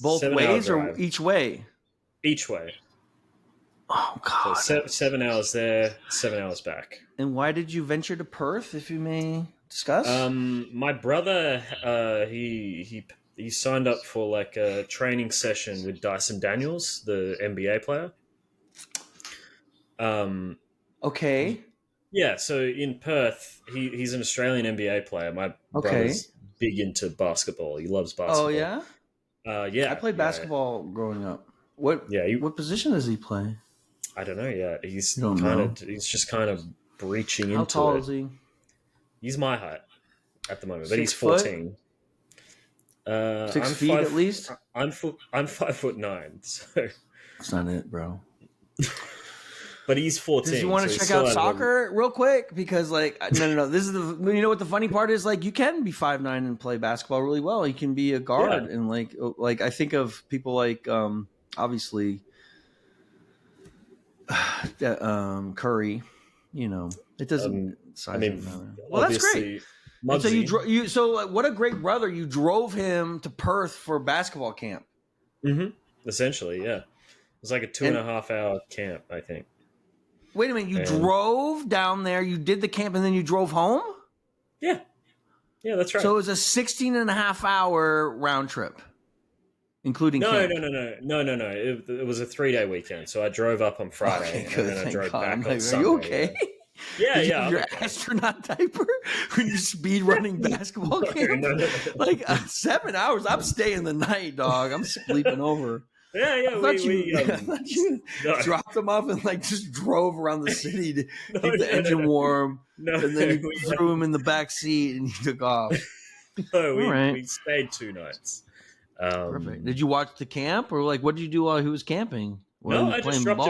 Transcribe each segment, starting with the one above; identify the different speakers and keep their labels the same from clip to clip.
Speaker 1: Both
Speaker 2: 7
Speaker 1: ways
Speaker 2: hour
Speaker 1: or
Speaker 2: drive.
Speaker 1: each way?
Speaker 2: Each way.
Speaker 1: Oh God!
Speaker 2: So 7 hours there, 7 hours back.
Speaker 1: And why did you venture to Perth, if you may discuss?
Speaker 2: My brother, he signed up for like a training session with Dyson Daniels, the NBA player.
Speaker 1: Okay.
Speaker 2: Yeah, so in Perth, he's an Australian NBA player. My
Speaker 1: Okay.
Speaker 2: brother's big into basketball. He loves basketball.
Speaker 1: Oh yeah.
Speaker 2: Yeah,
Speaker 1: I played basketball growing up. What position does he play?
Speaker 2: I don't know. Yeah, he's just kind of breaching
Speaker 1: How
Speaker 2: into
Speaker 1: tall
Speaker 2: it.
Speaker 1: is he?
Speaker 2: He's my height at the moment, but
Speaker 1: 6
Speaker 2: he's 14.
Speaker 1: 6 feet at least.
Speaker 2: I'm 5'9", so
Speaker 1: That's not it, bro.
Speaker 2: but he's 14.
Speaker 1: Does you want to check out soccer real quick? Because no. This is you know what the funny part is? Like you can be 5'9" and play basketball really well. You can be a guard and like I think of people like obviously Curry. You know it doesn't. Well, that's great. So so what a great brother! You drove him to Perth for basketball camp.
Speaker 2: Mm-hmm. Essentially, yeah. It was like a 2.5 hour camp, I think.
Speaker 1: Wait a minute, you drove down there, you did the camp, and then you drove home?
Speaker 2: Yeah. Yeah, that's right.
Speaker 1: So it was a 16.5-hour round trip, including camp.
Speaker 2: No. It was a 3-day weekend. So I drove up on Friday, and then I drove back on Sunday.
Speaker 1: Are you okay?
Speaker 2: Yeah,
Speaker 1: Did you have your astronaut diaper when you're speed running basketball camp?
Speaker 2: No.
Speaker 1: Like 7 hours, I'm staying the night, dog. I'm sleeping over.
Speaker 2: Yeah.
Speaker 1: I thought you dropped them off and like just drove around the city to keep the engine warm. And then you threw him in the back seat and you took off.
Speaker 2: No, we stayed 2 nights.
Speaker 1: Perfect. Did you watch the camp or like what did you do while he was camping?
Speaker 2: No, I just dropped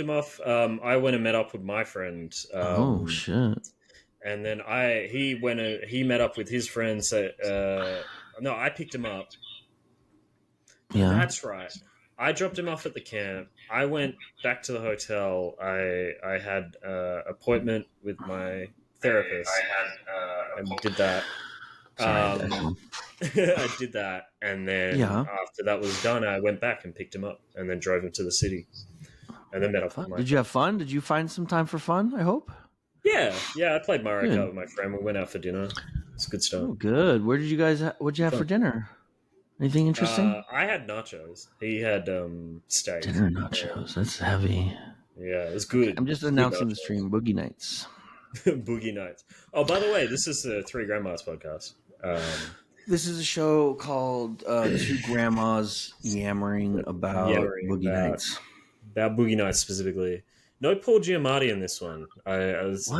Speaker 2: him off. I went and met up with my friend.
Speaker 1: Oh shit!
Speaker 2: And then he met up with his friends. No, I picked him up. Yeah, that's right. I dropped him off at the camp. I went back to the hotel. I had an appointment with my therapist, and we did that. I did that, and then after that was done, I went back and picked him up, and then drove him to the city, and then met up with my.
Speaker 1: Did you have fun? Did you find some time for fun? I hope.
Speaker 2: Yeah. I played Mario Kart with my friend. We went out for dinner. It's good stuff.
Speaker 1: Oh, good. Where did you guys? What'd you have for dinner? Anything interesting?
Speaker 2: I had nachos. He had steak.
Speaker 1: Dinner nachos. That's heavy.
Speaker 2: Yeah, it was good.
Speaker 1: I'm just announcing the stream. Boogie Nights.
Speaker 2: Boogie Nights. Oh, by the way, this is the Three Grandmas podcast.
Speaker 1: This is a show called Two Grandmas Yammering about Boogie Nights.
Speaker 2: About Boogie Nights specifically. No Paul Giamatti in this one. I was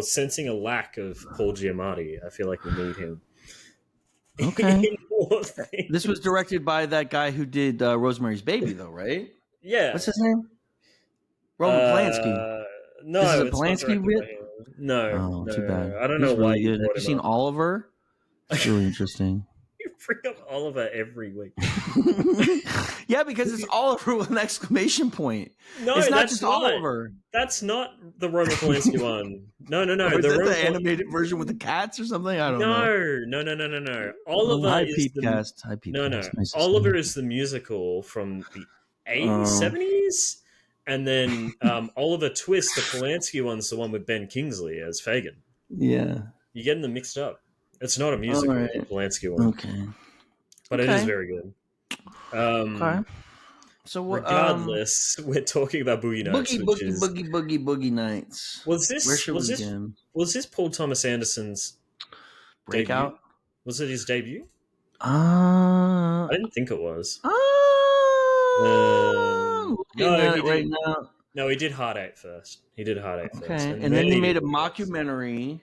Speaker 2: sensing a lack of Paul Giamatti. I feel like we need him.
Speaker 1: Okay. This was directed by that guy who did Rosemary's Baby, though, right?
Speaker 2: Yeah.
Speaker 1: What's his name? Roman Polanski.
Speaker 2: No,
Speaker 1: this is a Polanski bit?
Speaker 2: No.
Speaker 1: Too bad.
Speaker 2: I don't know why you brought him up.
Speaker 1: Have you seen Oliver? It's really interesting.
Speaker 2: You bring up Oliver every week.
Speaker 1: Yeah, because it's Oliver with an exclamation point.
Speaker 2: No,
Speaker 1: it's not just Oliver.
Speaker 2: That's not the Roman Polanski one. No.
Speaker 1: Or is that the animated version with the cats or something? I don't know.
Speaker 2: No. Oliver is
Speaker 1: Nice
Speaker 2: Oliver is the musical from the 70s. And then Oliver Twist, the Polanski one's the one with Ben Kingsley as Fagin.
Speaker 1: Yeah.
Speaker 2: You're getting them mixed up. It's not a musical, the Polanski one.
Speaker 1: Okay.
Speaker 2: But it is very good. Okay.
Speaker 1: So
Speaker 2: regardless, we're talking about Boogie Nights.
Speaker 1: Boogie Nights.
Speaker 2: Was this Paul Thomas Anderson's
Speaker 1: breakout?
Speaker 2: Debut? Was it his debut? I didn't think it was. No, he did Hard Eight first.
Speaker 1: Okay. And then he made a mockumentary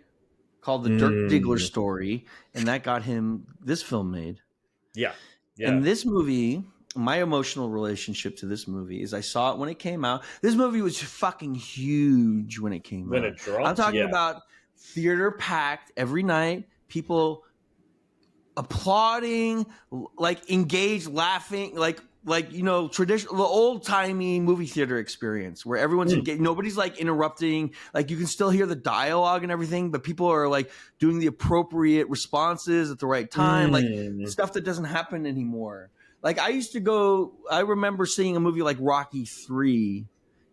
Speaker 1: called The Dirk Diggler Story, and that got him this film made.
Speaker 2: Yeah.
Speaker 1: And this movie, my emotional relationship to this movie is I saw it when it came out. This movie was fucking huge when it came out.
Speaker 2: When it dropped?
Speaker 1: I'm talking about theater packed every night, people applauding, like engaged, laughing, like traditional, the old timey movie theater experience where everyone's engaged. Nobody's like interrupting. Like you can still hear the dialogue and everything, but people are like doing the appropriate responses at the right time. Like stuff that doesn't happen anymore. Like I used to go. I remember seeing a movie like Rocky 3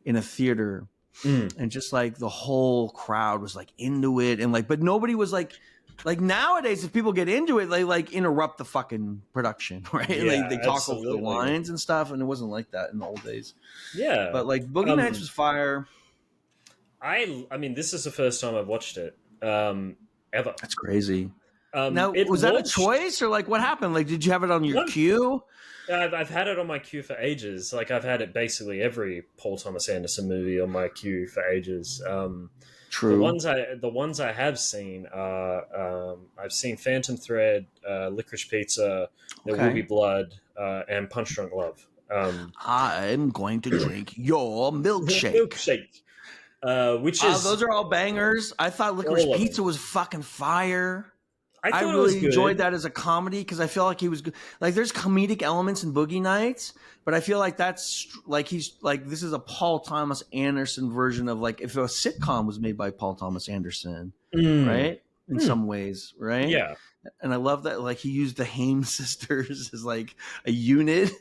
Speaker 1: in a theater, and just like the whole crowd was like into it, and like, but nobody was like nowadays, if people get into it, they like interrupt the fucking production, right? And they talk over the lines and stuff, and it wasn't like that in the old days.
Speaker 2: Yeah,
Speaker 1: but like Boogie Nights was fire.
Speaker 2: I mean, this is the first time I've watched it ever.
Speaker 1: That's crazy. Now, was that a choice or like what happened? Like, did you have it on your queue?
Speaker 2: I've had it on my queue for ages. Like, I've had it basically every Paul Thomas Anderson movie on my queue for ages.
Speaker 1: True.
Speaker 2: The ones I have seen are I've seen Phantom Thread, Licorice Pizza, There Will Be Blood, and Punch Drunk Love.
Speaker 1: I'm going to drink your milkshake.
Speaker 2: Which is
Speaker 1: those are all bangers. I thought Licorice Pizza was fucking fire. I
Speaker 2: thought
Speaker 1: really enjoyed that as a comedy because I feel like he was good. Like there's comedic elements in Boogie Nights, but I feel like that's like he's like this is a Paul Thomas Anderson version of like if a sitcom was made by Paul Thomas Anderson, right? In some ways, right?
Speaker 2: Yeah.
Speaker 1: And I love that like he used the Haim sisters as like a unit.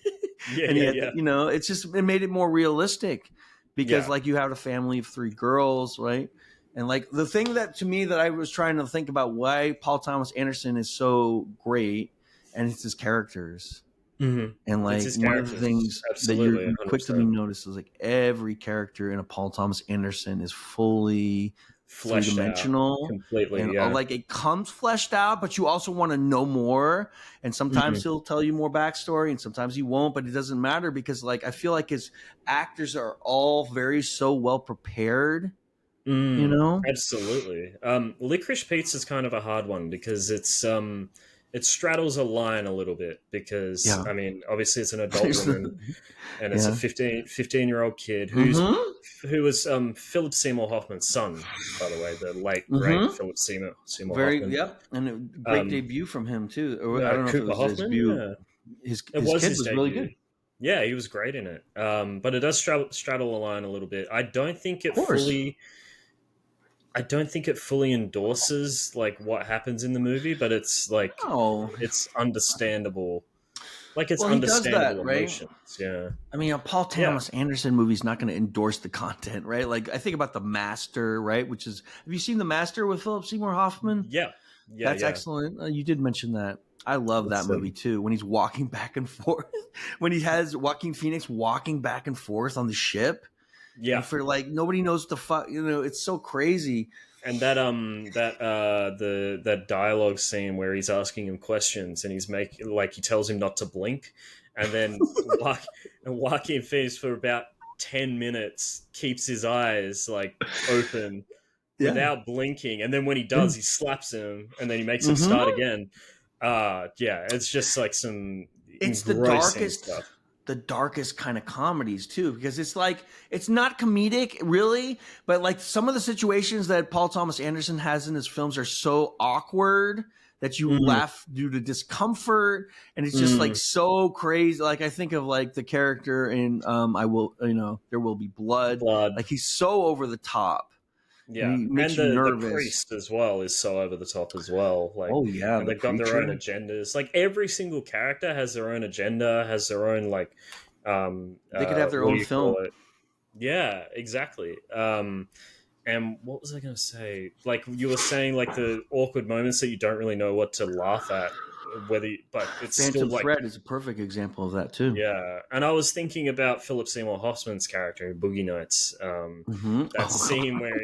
Speaker 1: And you know, it's just it made it more realistic because like you have a family of 3 girls, right? And like the thing that to me that I was trying to think about why Paul Thomas Anderson is so great, and it's his characters. And like one of the things that you're quick to be noticed is like every character in a Paul Thomas Anderson is fully three-dimensional,
Speaker 2: completely,
Speaker 1: and like it comes fleshed out, but you also want to know more. And sometimes he'll tell you more backstory, and sometimes he won't. But it doesn't matter because like I feel like his actors are all so well prepared. You know,
Speaker 2: absolutely. Licorice Pizza is kind of a hard one because it's it straddles a line a little bit because I mean obviously it's an adult woman and it's a 15-year-old kid who was Philip Seymour Hoffman's son, by the way, the late great Philip Seymour Hoffman.
Speaker 1: And a great debut from him too. I don't know if it was his debut. His kid was really good.
Speaker 2: Yeah, he was great in it. But it does straddle a line a little bit. I don't think it fully endorses like what happens in the movie, but it's like it's understandable. Like it's understandable emotions. Yeah.
Speaker 1: I mean, a Paul Thomas Anderson movie is not going to endorse the content, right? Like I think about The Master, right? Which is have you seen The Master with Philip Seymour Hoffman?
Speaker 2: Yeah.
Speaker 1: That's excellent. You did mention that. I love that movie too. When he's walking back and forth, when he has Joaquin Phoenix walking back and forth on the ship. Yeah, and for like nobody knows what the fuck, you know, it's so crazy.
Speaker 2: And that that dialogue scene where he's asking him questions and he's making like he tells him not to blink, and then Joaquin Phoenix for about 10 minutes keeps his eyes like open without blinking, and then when he does, he slaps him, and then he makes him start again. It's just like
Speaker 1: it's the darkest stuff. The darkest kind of comedies too, because it's like it's not comedic really, but like some of the situations that Paul Thomas Anderson has in his films are so awkward that you laugh due to discomfort, and it's just like so crazy. Like I think of like the character in There Will Be Blood. Like he's so over the top.
Speaker 2: Yeah, and the priest as well is so over the top as well. Like, and they've got their own agendas. Like every single character has their own agenda, has their own like.
Speaker 1: They could have their own film.
Speaker 2: Yeah, exactly. And what was I going to say? Like you were saying, like the awkward moments that you don't really know what to laugh at. But it's
Speaker 1: Phantom
Speaker 2: still like
Speaker 1: Thread is a perfect example of that too.
Speaker 2: Yeah, and I was thinking about Philip Seymour Hoffman's character in Boogie Nights. That scene where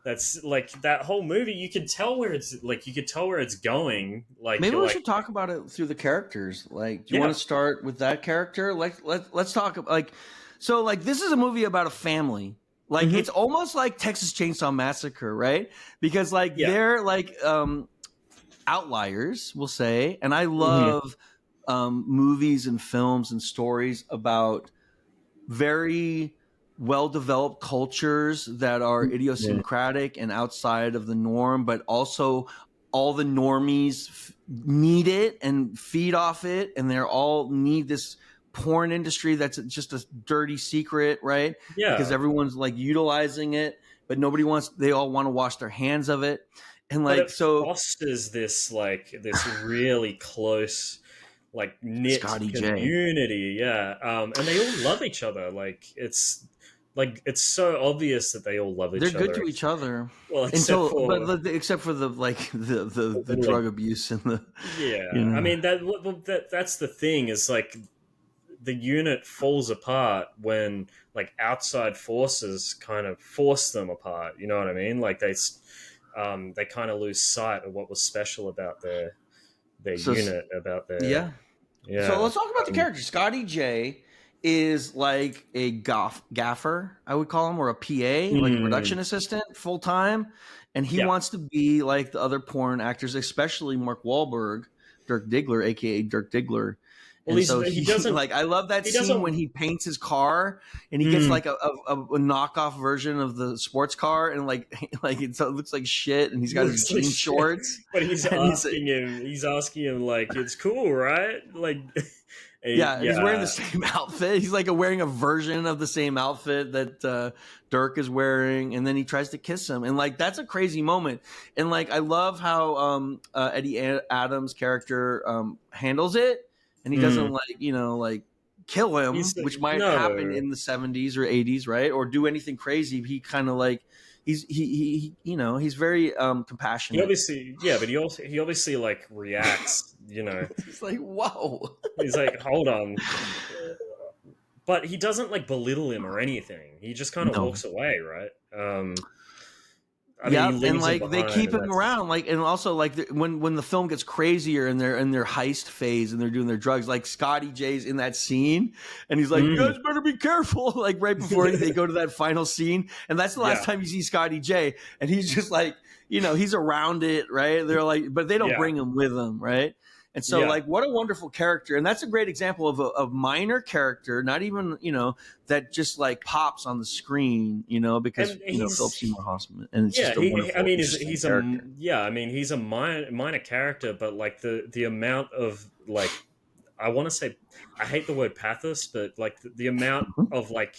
Speaker 2: that's like that whole movie. You could tell where it's going. Like
Speaker 1: maybe we should talk about it through the characters. Like, do you want to start with that character? Like, let's talk. Like, so like this is a movie about a family. Like it's almost like Texas Chainsaw Massacre, right? Because like they're like outliers, we'll say, and I love movies and films and stories about very well-developed cultures that are idiosyncratic and outside of the norm, but also all the normies need it and feed off it, and they're all need this porn industry that's just a dirty secret, right?
Speaker 2: Yeah, because
Speaker 1: everyone's like utilizing it, but nobody wants. They all want to wash their hands of it. And like,
Speaker 2: so fosters this really close like knit
Speaker 1: Scotty J.
Speaker 2: community. Yeah, and they all love each other. It's so obvious that they all love each
Speaker 1: They're
Speaker 2: other.
Speaker 1: good to each other.
Speaker 2: Well, except for
Speaker 1: the like the drug abuse and the
Speaker 2: I mean that's the thing is like the unit falls apart when like outside forces kind of force them apart. You know what I mean? Like they kind of lose sight of what was special about their unit, about their
Speaker 1: yeah. So let's talk about the character. Scotty J is like a gaffer, I would call him, or a PA, like a production assistant, full time, and he wants to be like the other porn actors, especially Mark Wahlberg, Dirk Diggler, aka Dirk Diggler.
Speaker 2: Well,
Speaker 1: and so he doesn't like. I love that scene when he paints his car and he gets like a knockoff version of the sports car, and like it looks like shit, and he's got his jean shorts.
Speaker 2: But he's asking him like, "It's cool, right?" Like,
Speaker 1: he's wearing the same outfit. He's like wearing a version of the same outfit that Dirk is wearing, and then he tries to kiss him, and like that's a crazy moment. And like I love how Eddie Adams' character handles it. And he doesn't like kill him, which might happen in the 70s or 80s, right? Or do anything crazy. He kind of like he's very compassionate.
Speaker 2: He obviously like reacts.
Speaker 1: He's like, whoa.
Speaker 2: He's like, hold on. But he doesn't like belittle him or anything. He just kind of walks away, right?
Speaker 1: And like they keep him around, like, and also like when the film gets crazier and they're in their heist phase and they're doing their drugs, like Scotty J's in that scene, and he's like, "You guys better be careful!" Like right before they go to that final scene, and that's the last time you see Scotty J, and he's just like, he's around it, right? They're like, but they don't bring him with them, right? And so, like, what a wonderful character. And that's a great example of a minor character, not even, that just, like, pops on the screen, because, Philip Seymour Hoffman. And it's just a wonderful
Speaker 2: he's a minor character, but, like, the amount of, like, I want to say, I hate the word pathos, but, like, the amount of, like,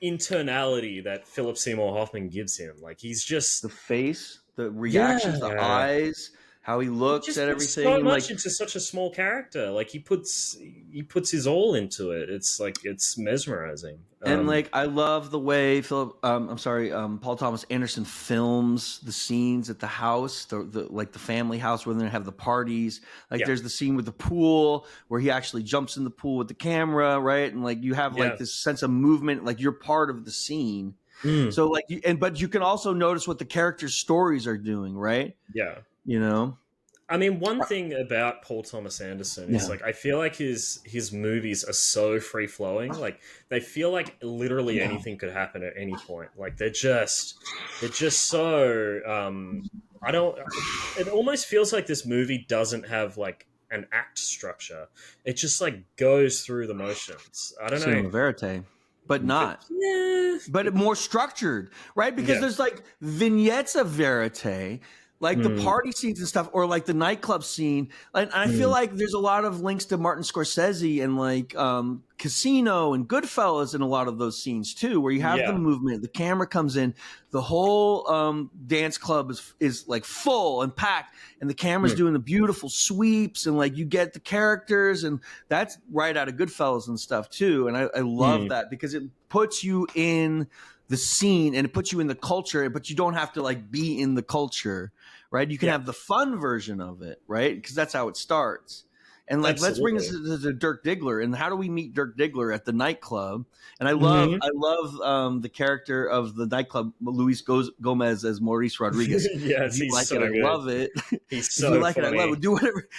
Speaker 2: internality that Philip Seymour Hoffman gives him. Like, he's just...
Speaker 1: The face, the reactions, the eyes... How he looks at everything,
Speaker 2: so much into such a small character. Like he puts his all into it. It's like it's mesmerizing.
Speaker 1: And like I love the way Paul Thomas Anderson films the scenes at the house, the family house where they have the parties. Like there's the scene with the pool where he actually jumps in the pool with the camera, right? And like you have like this sense of movement, like you're part of the scene. So like but you can also notice what the characters' stories are doing, right?
Speaker 2: Yeah.
Speaker 1: I
Speaker 2: mean, one thing about Paul Thomas Anderson is like I feel like his movies are so free flowing. Like they feel like literally anything could happen at any point. Like they're just so it almost feels like this movie doesn't have like an act structure. It just like goes through the motions. I don't know.
Speaker 1: Verite. But not. But more structured, right? Because there's like vignettes of verite, like the party scenes and stuff, or like the nightclub scene. And I feel like there's a lot of links to Martin Scorsese and like Casino and Goodfellas in a lot of those scenes too, where you have the movement, the camera comes in, the whole dance club is like full and packed, and the camera's doing the beautiful sweeps, and like you get the characters, and that's right out of Goodfellas and stuff too. And I love that because it puts you in the scene and it puts you in the culture, but you don't have to like be in the culture, right? You can have the fun version of it, right? Because that's how it starts. And like, let's bring this to Dirk Diggler. And how do we meet Dirk Diggler at the nightclub? And I love the character of the nightclub, Luis Gomez as Maurice Rodriguez.
Speaker 2: Yes,
Speaker 1: he's like
Speaker 2: so
Speaker 1: it.
Speaker 2: Good.
Speaker 1: I love it.
Speaker 2: He's so
Speaker 1: like
Speaker 2: funny.
Speaker 1: it. I love it. Do whatever.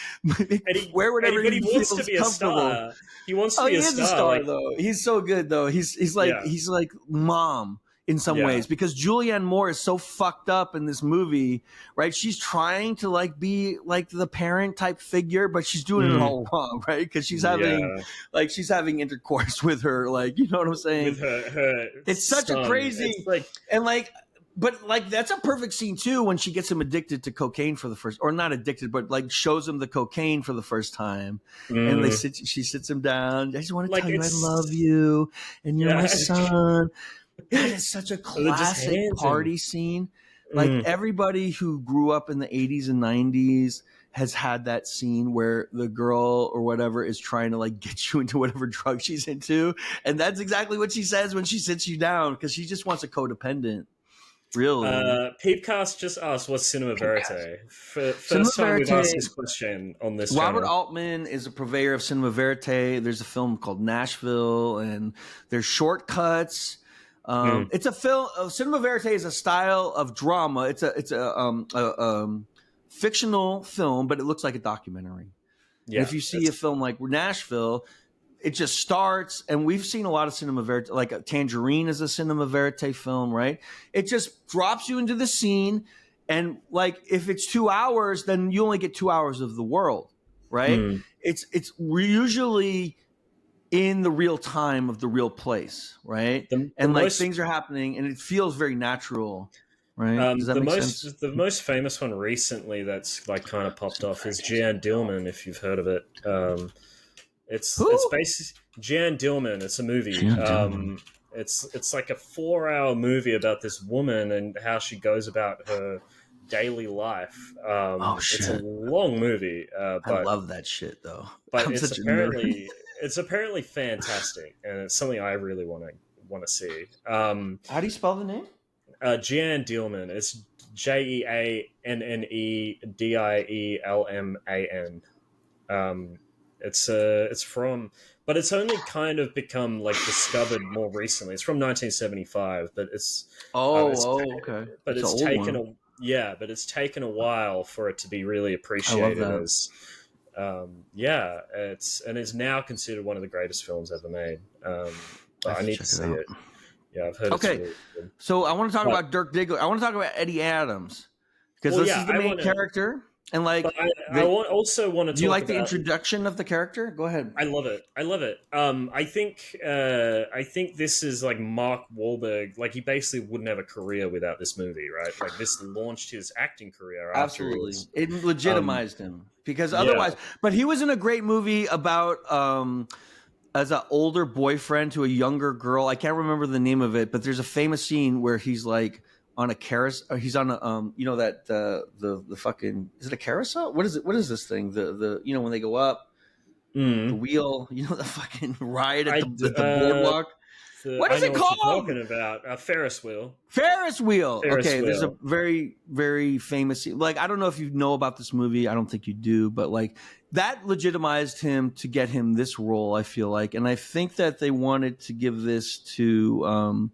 Speaker 1: Wear whatever he
Speaker 2: wants to be a star. He wants to be a star.
Speaker 1: He is a star, though. He's so good, though. He's like mom in some ways, because Julianne Moore is so fucked up in this movie, right? She's trying to like be like the parent type figure, but she's doing it all wrong, right? Because she's having intercourse with her, like, you know what I'm saying?
Speaker 2: With her
Speaker 1: it's such a crazy but like that's a perfect scene too when she gets him addicted to cocaine for the first, or not addicted, but like shows him the cocaine for the first time, and she sits him down. I just want to tell you I love you, and you're my son. That is such a classic party scene. Like everybody who grew up in the 80s and 90s has had that scene where the girl or whatever is trying to like get you into whatever drug she's into, and that's exactly what she says when she sits you down because she just wants a codependent. Really?
Speaker 2: Peepcast just asked what's Cinema Verite.
Speaker 1: Cinema
Speaker 2: First time we've
Speaker 1: Verite,
Speaker 2: asked this question on this
Speaker 1: Robert
Speaker 2: channel.
Speaker 1: Altman is a purveyor of Cinema Verite. There's a film called Nashville, and there's Shortcuts. It's a film. Cinema Verite is a style of drama. It's a fictional film, but it looks like a documentary. Yeah, and if you see a film like Nashville, it just starts, and we've seen a lot of Cinema Verite, like Tangerine is a Cinema Verite film, right? It just drops you into the scene, and like if it's 2 hours, then you only get 2 hours of the world, right? It's usually in the real time of the real place, right? Things are happening, and it feels very natural, right? Does that make sense?
Speaker 2: The most famous one recently that's like kind of popped off is Jan Dillman, if you've heard of it. It's basically Jan Dillman. It's a movie. It's like a 4-hour movie about this woman and how she goes about her daily life. It's a long movie. But
Speaker 1: I love that shit though.
Speaker 2: But it's apparently fantastic, and it's something I really want to see. How
Speaker 1: do you spell the name?
Speaker 2: Jan Dillman. It's JeanneDielman. It's from, but it's only kind of become like discovered more recently. It's from 1975, but okay. But it's taken a while for it to be really appreciated as. It's now considered one of the greatest films ever made. But I need to see it. Yeah, I've heard.
Speaker 1: Okay, it's really good. So I want to talk about Dirk Diggler. I want to talk about Eddie Adams because this is the main character. And like,
Speaker 2: I also want to.
Speaker 1: Do you like the introduction of the character? Go ahead.
Speaker 2: I love it. I think this is like Mark Wahlberg. Like, he basically wouldn't have a career without this movie, right? Like, this launched his acting career.
Speaker 1: Absolutely, it legitimized him because otherwise. But he was in a great movie about as an older boyfriend to a younger girl. I can't remember the name of it, but there's a famous scene where he's like on a carousel. He's on a the fucking, is it a carousel? What is it? What is this thing? The when they go up the wheel, the fucking ride at the boardwalk. What is it called?
Speaker 2: Talking about a Ferris wheel.
Speaker 1: Ferris wheel. There's a very, very famous. Like, I don't know if you know about this movie. I don't think you do, but like that legitimized him to get him this role. I feel like, and I think that they wanted to give this to.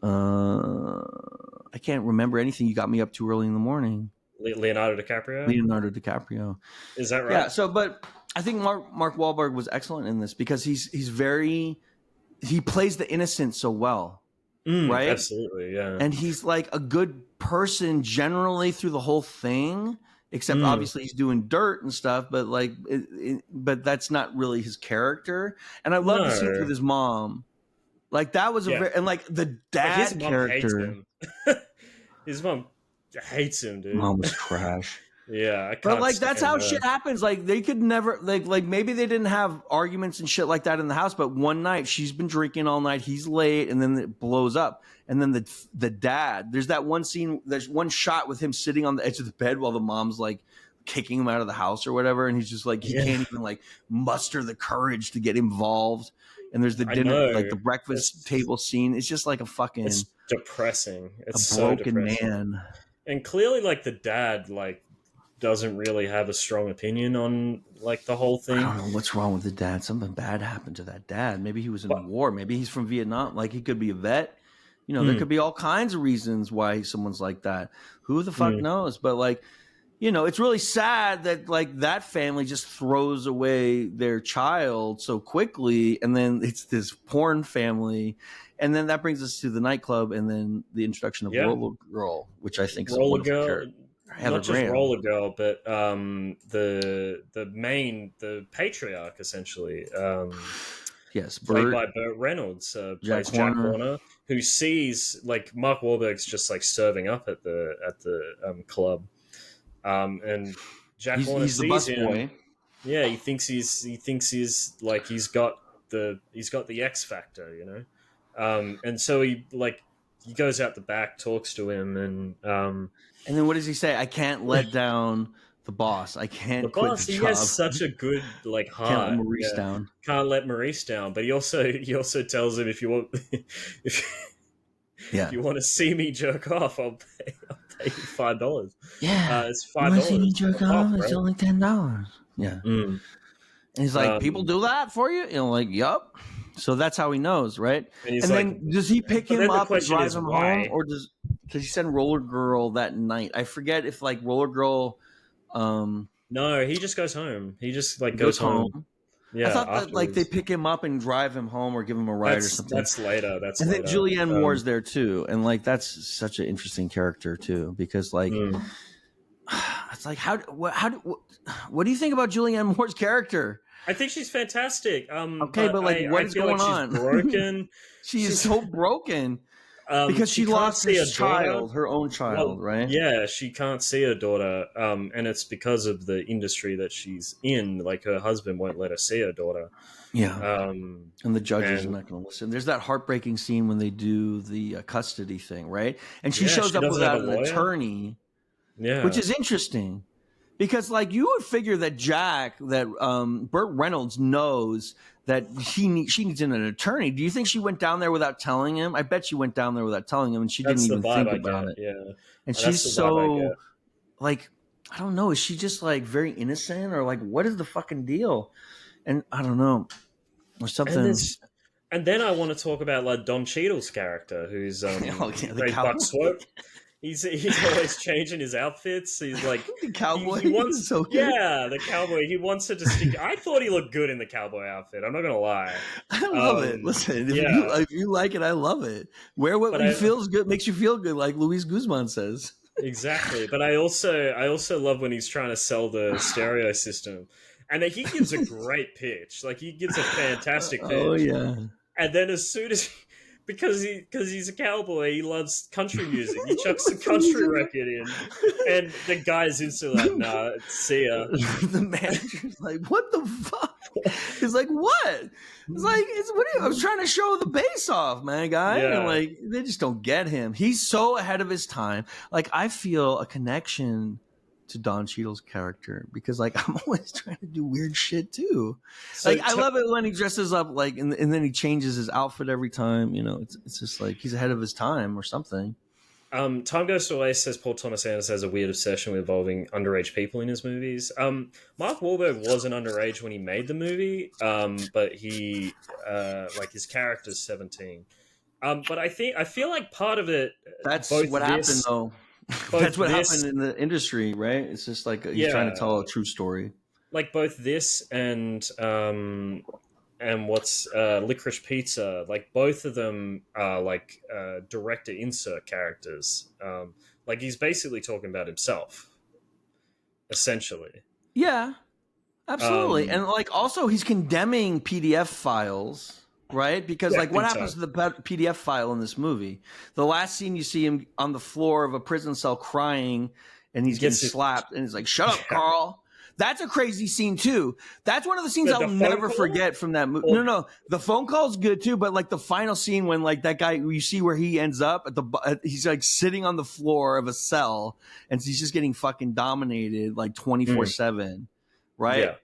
Speaker 1: I can't remember anything. You got me up too early in the morning.
Speaker 2: Leonardo DiCaprio.
Speaker 1: Is that right? Yeah. So, but I think Mark Wahlberg was excellent in this because he plays the innocent so well, right?
Speaker 2: Absolutely, yeah.
Speaker 1: And he's like a good person generally through the whole thing, except obviously he's doing dirt and stuff. But like, but that's not really his character. And I love the scenes with his mom. Like that was and like the dad
Speaker 2: his mom
Speaker 1: character.
Speaker 2: Hates him. His mom hates him, dude.
Speaker 1: Mom was trash.
Speaker 2: Yeah, I can't.
Speaker 1: But like that's how shit happens. Like they could never like maybe they didn't have arguments and shit like that in the house, but one night she's been drinking all night, he's late, and then it blows up. And then the dad, there's that one scene, there's one shot with him sitting on the edge of the bed while the mom's like kicking him out of the house or whatever, and he's just like he can't even like muster the courage to get involved. And there's the dinner, like the breakfast table scene. It's just like a fucking.
Speaker 2: It's depressing. It's
Speaker 1: a broken
Speaker 2: so depressing.
Speaker 1: Man.
Speaker 2: And clearly, like the dad, like doesn't really have a strong opinion on like the whole thing.
Speaker 1: I don't know what's wrong with the dad. Something bad happened to that dad. Maybe he was in a war. Maybe he's from Vietnam. Like he could be a vet. There could be all kinds of reasons why someone's like that. Who the fuck knows? But like. It's really sad that like that family just throws away their child so quickly, and then it's this porn family, and then that brings us to the nightclub, and then the introduction of Roller Girl, which I think is
Speaker 2: Roller Girl,
Speaker 1: not just
Speaker 2: Roller Girl, but the patriarch essentially.
Speaker 1: Yes,
Speaker 2: played by Burt Reynolds, plays Jack Warner, who sees like Mark Wahlberg's just like serving up at the club. And Jack Warner sees him. Boy. Yeah, he thinks he's like he's got the X factor, and so he goes out the back, talks to him, and
Speaker 1: then what does he say? I can't let down the boss. I can't
Speaker 2: The
Speaker 1: quit
Speaker 2: boss,
Speaker 1: the
Speaker 2: he
Speaker 1: job.
Speaker 2: has such a good like
Speaker 1: Can't let
Speaker 2: heart.
Speaker 1: Maurice down.
Speaker 2: Can't let Maurice down. But he also tells him, if you want if you want to see me jerk off, I'll pay you $5.
Speaker 1: Yeah,
Speaker 2: It's
Speaker 1: you want to see me
Speaker 2: $5
Speaker 1: jerk
Speaker 2: a pop,
Speaker 1: off? It's
Speaker 2: right?
Speaker 1: only $10. Yeah.
Speaker 2: Mm.
Speaker 1: And he's like, people do that for you? Like, yup. So that's how he knows, right?
Speaker 2: And he's
Speaker 1: and
Speaker 2: like,
Speaker 1: then does he pick
Speaker 2: but
Speaker 1: him
Speaker 2: then the
Speaker 1: up and
Speaker 2: question
Speaker 1: drive
Speaker 2: is
Speaker 1: him
Speaker 2: why?
Speaker 1: home, or does he send Roller Girl that night? I forget if like Roller Girl.
Speaker 2: No, he just goes home. He just like
Speaker 1: goes
Speaker 2: goes home. Yeah,
Speaker 1: I thought that like they
Speaker 2: afterwards.
Speaker 1: pick him up and drive him home or give him a ride or something.
Speaker 2: That's later. That's
Speaker 1: And then
Speaker 2: later.
Speaker 1: Julianne Moore's there too, and like that's such an interesting character too, because like it's like what do you think about Julianne Moore's character?
Speaker 2: I think she's fantastic.
Speaker 1: Okay, but like what is going on?
Speaker 2: She's broken.
Speaker 1: She's so broken because she lost her own child, right?
Speaker 2: Yeah, she can't see her daughter, and it's because of the industry that she's in. Like her husband won't let her see her daughter.
Speaker 1: Yeah, and the judges are not going to listen. There's that heartbreaking scene when they do the custody thing, right? And she shows up without an attorney, which is interesting. Because, like, you would figure that Burt Reynolds knows that she needs an attorney. Do you think she went down there without telling him? I bet she went down there without telling him, and she didn't even think about it.
Speaker 2: Yeah,
Speaker 1: and she's so, like, I don't know. Is she just, like, very innocent? Or, like, what is the fucking deal? And I don't know. Or something.
Speaker 2: And then I want to talk about, like, Don Cheadle's character, who's great Buck Swope. He's always changing his outfits. He's like
Speaker 1: the cowboy.
Speaker 2: He wants,
Speaker 1: so good.
Speaker 2: Yeah, the cowboy. He wants her to stick. I thought he looked good in the cowboy outfit. I'm not gonna lie.
Speaker 1: I love it. Listen, if you like it, I love it. Wear what feels good, makes you feel good, like Luis Guzman says.
Speaker 2: Exactly. But I also love when he's trying to sell the stereo system, and he gives a great pitch. Like he gives a fantastic pitch.
Speaker 1: Oh yeah.
Speaker 2: And then as soon as because he's a cowboy, he loves country music. He chucks a country record in, and the guy's instantly like, "Nah, see ya."
Speaker 1: The manager's like, "What the fuck?" He's like, "What?" It's like, I was trying to show the bass off, man, guy. Yeah. And like, they just don't get him. He's so ahead of his time. Like, I feel a connection to Don Cheadle's character because like I'm always trying to do weird shit too. So like I love it when he dresses up like and then he changes his outfit every time. You know, it's just like he's ahead of his time or something.
Speaker 2: Time Goes to Waste says Paul Thomas Anderson has a weird obsession with involving underage people in his movies. Mark Wahlberg wasn't underage when he made the movie, but he like his character's 17. But I feel like part of it.
Speaker 1: That's what happened though. That's what happened in the industry, right? It's just like he's trying to tell a true story.
Speaker 2: Like both this and what's Licorice Pizza, like both of them are like director insert characters. Like he's basically talking about himself, essentially.
Speaker 1: Yeah, absolutely. And like also he's condemning PDF files. Right? Because like what happens to the PDF file in this movie? The last scene you see him on the floor of a prison cell crying and he's getting slapped and he's like, "Shut up, Carl." That's a crazy scene too. That's one of the scenes I'll never forget from that movie. No, the phone call's good too, but like the final scene when like that guy, you see where he ends up he's like sitting on the floor of a cell and he's just getting fucking dominated like 24/7. Right? Yeah.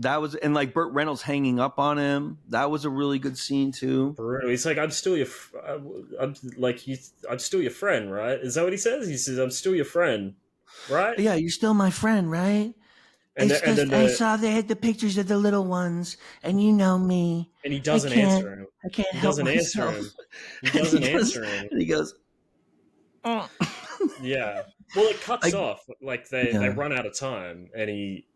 Speaker 1: That was, and like Burt Reynolds hanging up on him. That was a really good scene too.
Speaker 2: He's like, I'm still your friend, right? Is that what he says? He says, I'm still your friend, right?
Speaker 1: Yeah, you're still my friend, right? I saw they had the pictures of the little ones, and you know me.
Speaker 2: And he doesn't answer him.
Speaker 1: I can't help myself.
Speaker 2: He doesn't answer him.
Speaker 1: And he goes, "Oh."
Speaker 2: Yeah. Well, it cuts off. Like they run out of time, and he.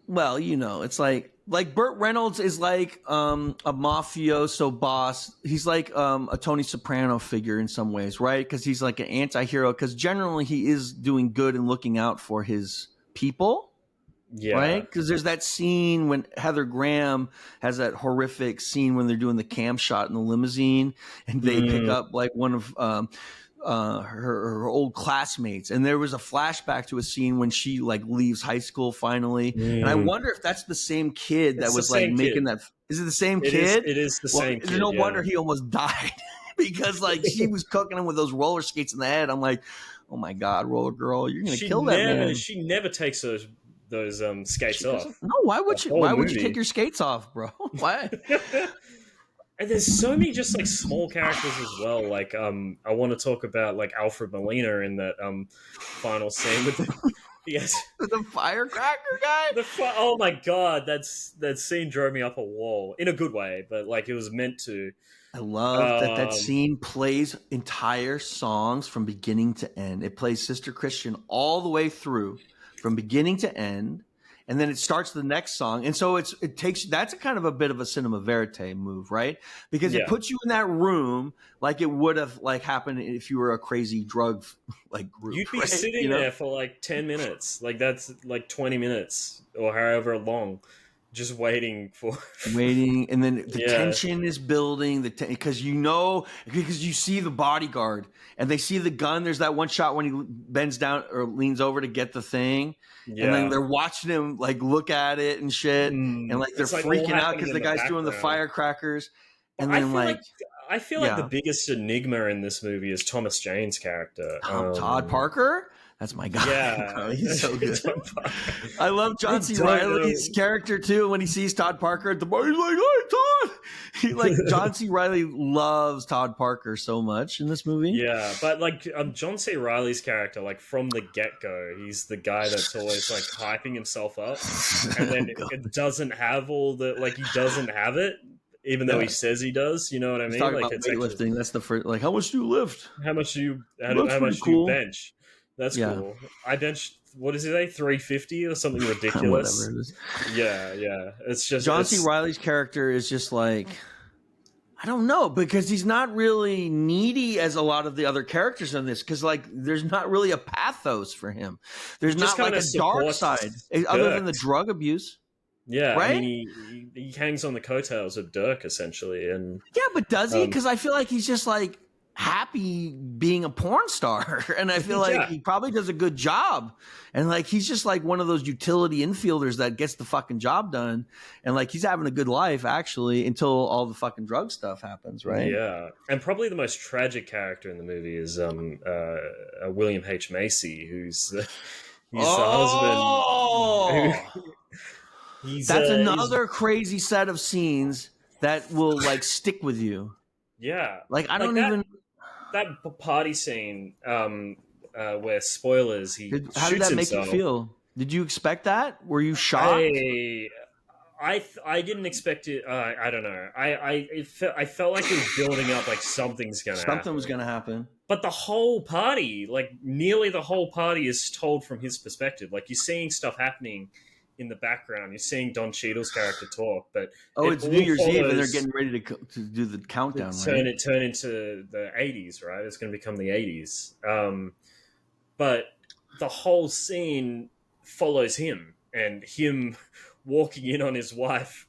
Speaker 1: Well, you know, it's like Burt Reynolds is like a mafioso boss. He's like a Tony Soprano figure in some ways, right? Because he's like an anti-hero. Because generally he is doing good and looking out for his people, right? Because there's that scene when Heather Graham has that horrific scene when they're doing the cam shot in the limousine, and they pick up like one of her old classmates, and there was a flashback to a scene when she like leaves high school finally, and I wonder if that's the same kid that was like making that. Is it the same kid?
Speaker 2: It is the same kid.
Speaker 1: No wonder he almost died because like she was cooking him with those roller skates in the head. I'm like, oh my god, Roller Girl, you're gonna kill that man.
Speaker 2: She never takes those skates off.
Speaker 1: No, why would you? Why would you take your skates off, bro? Why?
Speaker 2: And there's so many just like small characters as well. Like I want to talk about like Alfred Molina in that final scene with
Speaker 1: the firecracker guy.
Speaker 2: Oh my god, that scene drove me up a wall in a good way, but like it was meant to.
Speaker 1: I love that scene plays entire songs from beginning to end. It plays Sister Christian all the way through, from beginning to end, and then it starts the next song. And so that's a kind of a bit of a cinema verite move, right? Because it puts you in that room like it would have like happened if you were a crazy drug like group.
Speaker 2: You'd be sitting there for like 10 minutes, like that's like 20 minutes or however long. Just waiting,
Speaker 1: and then the tension is building. Because you see the bodyguard and they see the gun. There's that one shot when he bends down or leans over to get the thing, and then they're watching him like look at it and shit, and like they're freaking out because the guy's doing the firecrackers. And then
Speaker 2: I feel like the biggest enigma in this movie is Thomas Jane's character,
Speaker 1: Todd Parker. That's my guy.
Speaker 2: Yeah,
Speaker 1: he's so good. I love John C. Reilly's character too. When he sees Todd Parker at the bar, he's like, "Hey, Todd!" John C. Reilly loves Todd Parker so much in this movie.
Speaker 2: Yeah, but like John C. Reilly's character, like from the get go, he's the guy that's always like hyping himself up, and then it doesn't have all the he doesn't have it. Even though he says he does, you know what I mean?
Speaker 1: He's talking about weightlifting. Actually, that's the first. Like, how much do you lift?
Speaker 2: How much do you bench? That's cool. I benched, what is it, 350 or something ridiculous?
Speaker 1: Whatever it is.
Speaker 2: Yeah. It's just
Speaker 1: John C. Reilly's character is just like, I don't know, because he's not really needy as a lot of the other characters in this. Because like, there's not really a pathos for him. There's not like a dark side other than the drug abuse.
Speaker 2: Yeah,
Speaker 1: right?
Speaker 2: I mean, he hangs on the coattails of Dirk essentially, and
Speaker 1: but does he? Because I feel like he's just like happy being a porn star, and I feel like he probably does a good job, and like he's just like one of those utility infielders that gets the fucking job done, and like he's having a good life actually until all the fucking drug stuff happens, right?
Speaker 2: Yeah, and probably the most tragic character in the movie is William H. Macy, who's the husband.
Speaker 1: That's another crazy set of scenes that will like stick with you.
Speaker 2: Yeah,
Speaker 1: like I don't even.
Speaker 2: That party scene, where spoilers, how
Speaker 1: did that make you feel? Did you expect that? Were you shocked?
Speaker 2: I didn't expect it. I don't know. I felt like it was building up, like something was
Speaker 1: gonna happen.
Speaker 2: But the whole party, like nearly the whole party, is told from his perspective. Like you're seeing stuff happening in the background. You're seeing Don Cheadle's character talk, but
Speaker 1: it's New Year's Eve and they're getting ready to do the countdown.
Speaker 2: Turn into the 80s, right? It's going to become the 80s. But the whole scene follows him and him walking in on his wife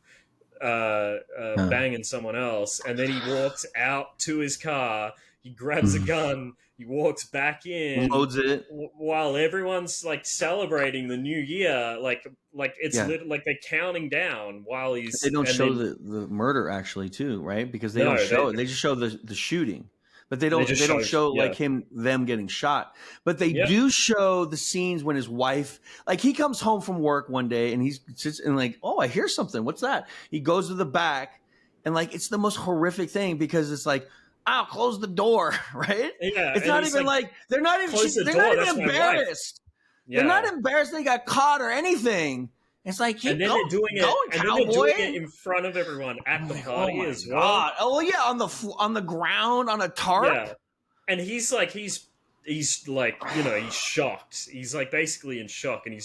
Speaker 2: banging someone else, and then he walks out to his car. He grabs a gun. He walks back in,
Speaker 1: loads it,
Speaker 2: while everyone's like celebrating the new year. Like it's like they're counting down while he's.
Speaker 1: They don't show the murder actually too, right? Because they don't show it. They just show the shooting, but they don't show like them getting shot. But they do show the scenes when his wife, like he comes home from work one day and he sits and like, oh, I hear something. What's that? He goes to the back and like it's the most horrific thing because it's like. I'll close the door, right?
Speaker 2: Yeah,
Speaker 1: it's not even like they're not even embarrassed. Yeah. They're not embarrassed they got caught or anything. It's like
Speaker 2: they're doing it in front of everyone at the party as well.
Speaker 1: Oh yeah, on the ground on a tarp. Yeah.
Speaker 2: And he's like he's shocked. He's like basically in shock, and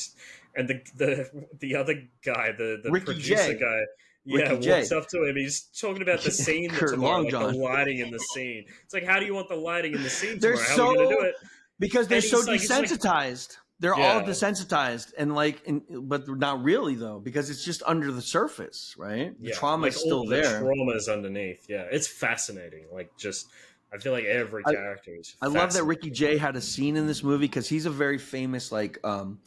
Speaker 2: the other guy, the
Speaker 1: Ricky
Speaker 2: producer
Speaker 1: J.
Speaker 2: guy. Walks up to him. He's talking about the scene tomorrow, like the lighting in the scene. It's like, how do you want the lighting in the scene tomorrow? How are we going to do it?
Speaker 1: Because they're so desensitized. They're all desensitized, and but not really though, because it's just under the surface, right? The trauma is still there.
Speaker 2: The trauma is underneath. Yeah, it's fascinating. Like, just I feel like every character is.
Speaker 1: I love that Ricky Jay had a scene in this movie because he's a very famous con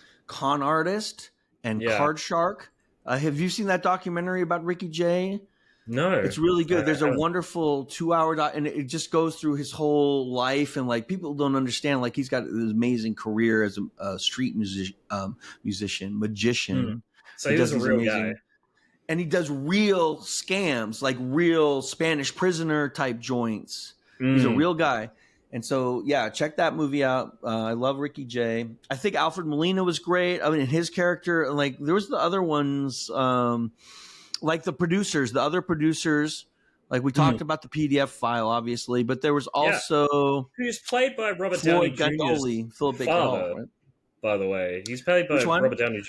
Speaker 1: artist and card shark. Have you seen that documentary about Ricky Jay?
Speaker 2: No,
Speaker 1: It's really good. There's a
Speaker 2: haven't.
Speaker 1: wonderful 2 hour and it just goes through his whole life, and like people don't understand. Like he's got this amazing career as a street magician.
Speaker 2: So
Speaker 1: He
Speaker 2: he was
Speaker 1: does
Speaker 2: a
Speaker 1: these
Speaker 2: real guy.
Speaker 1: amazing, and he does real scams, like real Spanish prisoner type joints. He's a real guy. And so, yeah, check that movie out. I love Ricky Jay. I think Alfred Molina was great. I mean, his character, like there was the other ones, like the producers, the other producers. Like we talked about the PDF file, obviously, but there was also
Speaker 2: Who's played by Robert Downey
Speaker 1: Floyd
Speaker 2: Jr.'s
Speaker 1: Gandoli, Philip Baker Hall,
Speaker 2: father,
Speaker 1: right?
Speaker 2: by the way. He's played by
Speaker 1: Which one?
Speaker 2: Robert Downey.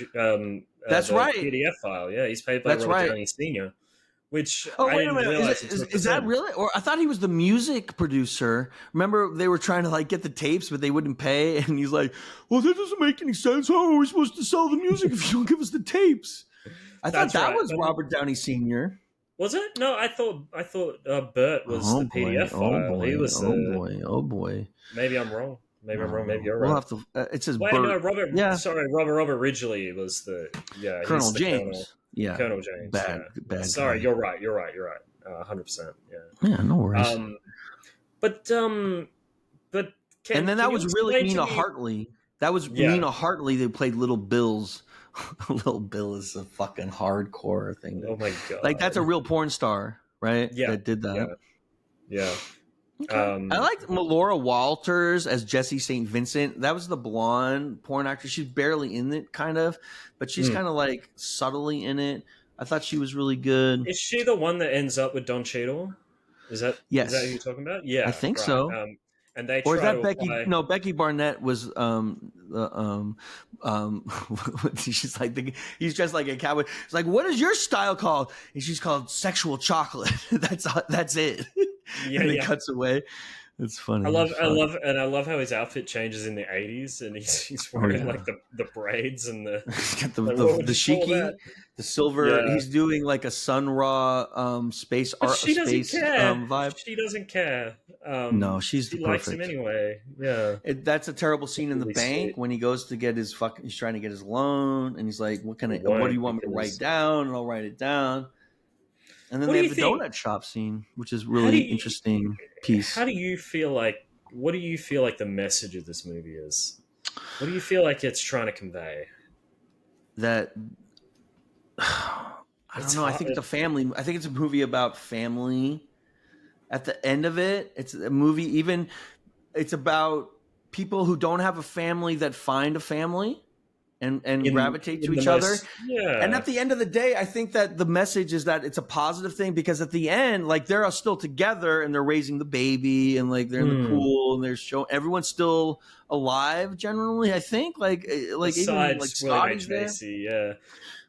Speaker 1: That's
Speaker 2: the
Speaker 1: right.
Speaker 2: PDF file. Yeah, he's played by
Speaker 1: That's
Speaker 2: Robert
Speaker 1: right.
Speaker 2: Downey Sr., which
Speaker 1: Oh,
Speaker 2: I
Speaker 1: wait a
Speaker 2: didn't
Speaker 1: minute.
Speaker 2: realize.
Speaker 1: Is that really? Or I thought he was the music producer. Remember, they were trying to like get the tapes, but they wouldn't pay. And he's like, well, that doesn't make any sense. How are we supposed to sell the music if you don't give us the tapes? I thought that was Robert Downey Sr.
Speaker 2: Was it? No, I thought Bert was the PDF file. He was
Speaker 1: oh boy.
Speaker 2: Maybe I'm wrong. Maybe I'm wrong. Maybe you're
Speaker 1: we'll
Speaker 2: right.
Speaker 1: Have to, it says
Speaker 2: Wait,
Speaker 1: Bert.
Speaker 2: no, Robert.
Speaker 1: Yeah.
Speaker 2: Sorry, Robert Ridgely was the
Speaker 1: Colonel
Speaker 2: he's the
Speaker 1: James.
Speaker 2: Colonel.
Speaker 1: Yeah,
Speaker 2: Colonel James.
Speaker 1: Bad.
Speaker 2: Sorry,
Speaker 1: guy.
Speaker 2: you're right. 100%. Yeah.
Speaker 1: Yeah, no worries.
Speaker 2: But
Speaker 1: and then that was really Nina Hartley. That was Nina Hartley. They played Little Bill's. Little Bill is a fucking hardcore thing.
Speaker 2: Oh my god!
Speaker 1: Like that's a real porn star, right?
Speaker 2: Yeah,
Speaker 1: that did that.
Speaker 2: Yeah.
Speaker 1: Okay. I liked Melora Walters as Jessie St. Vincent. That was the blonde porn actress. She's barely in it, kind of, but she's kind of like subtly in it. I thought she was really good.
Speaker 2: Is she the one that ends up with Don Cheadle? Is that who you're talking about? Yeah,
Speaker 1: I think so.
Speaker 2: And they
Speaker 1: or is that Becky?
Speaker 2: apply...
Speaker 1: No, Becky Barnett was she's like he's dressed like a cowboy. It's like, what is your style called? And she's called Sexual Chocolate. That's it.
Speaker 2: Yeah,
Speaker 1: and it cuts away. It's funny.
Speaker 2: I love how his outfit changes in the 80s, and he's wearing like the braids and the
Speaker 1: he's got the shiki, the silver. Yeah. He's doing like a Sun Ra space art vibe.
Speaker 2: She doesn't care.
Speaker 1: No, she
Speaker 2: likes him anyway. Yeah,
Speaker 1: that's a terrible scene in the bank when he goes to get his he's trying to get his loan, and he's like, what do you want me to write down? And I'll write it down. And then they have the donut shop scene, which is really interesting piece.
Speaker 2: What do you feel like the message of this movie is? What do you feel like it's trying to convey?
Speaker 1: That I don't know. I think it's a movie about family. At the end of it, it's a movie. It's about people who don't have a family that find a family. And gravitate to each other.
Speaker 2: Yeah.
Speaker 1: And at the end of the day, I think that the message is that it's a positive thing, because at the end, like they're still together and they're raising the baby and like they're in the pool and they're showing everyone's still alive generally. I think
Speaker 2: besides
Speaker 1: even like Scotty's there.
Speaker 2: Yeah.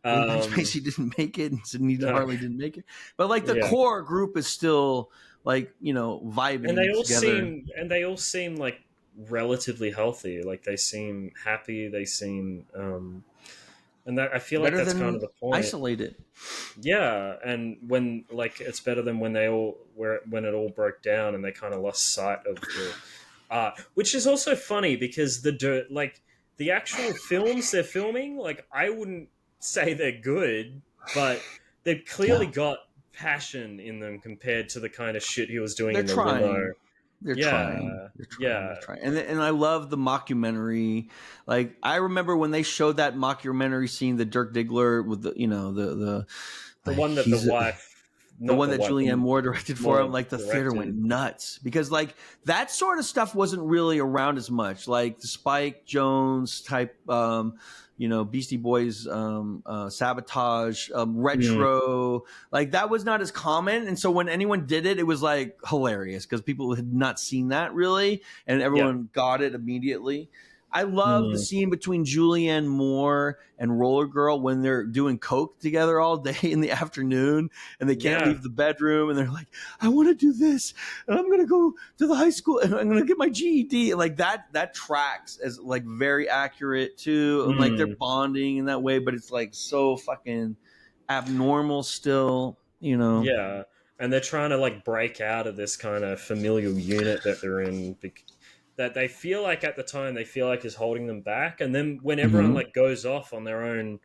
Speaker 1: Spacey didn't make it, and Nina Hartley didn't make it, but like the core group is still like vibing
Speaker 2: and they all
Speaker 1: together.
Speaker 2: They all seem like relatively healthy. Like they seem happy. They seem and that I feel
Speaker 1: better
Speaker 2: like that's kind of the point.
Speaker 1: Isolated.
Speaker 2: Yeah, and when it's better than when it all broke down and they kind of lost sight of the art, which is also funny because the actual films they're filming, like I wouldn't say they're good, but they've clearly got passion in them compared to the kind of shit he was doing in the limo.
Speaker 1: They're trying. And I love the mockumentary. Like I remember when they showed that mockumentary scene, the Dirk Diggler with the
Speaker 2: one that the wife,
Speaker 1: the one that Julianne Moore directed for him. Like the theater went nuts because like that sort of stuff wasn't really around as much. Like the Spike Jonze type, Beastie Boys, Sabotage, retro, like that was not as common. And so when anyone did it, it was like hilarious because people had not seen that really, and everyone got it immediately. I love the scene between Julianne Moore and Roller Girl when they're doing coke together all day in the afternoon and they can't leave the bedroom and they're like, I want to do this and I'm going to go to the high school and I'm going to get my GED. And like that tracks as like very accurate too. And like they're bonding in that way, but it's like so fucking abnormal still,
Speaker 2: Yeah. And they're trying to like break out of this kind of familial unit that they're in, that they feel like at the time they feel like is holding them back, and then when everyone like goes off on their own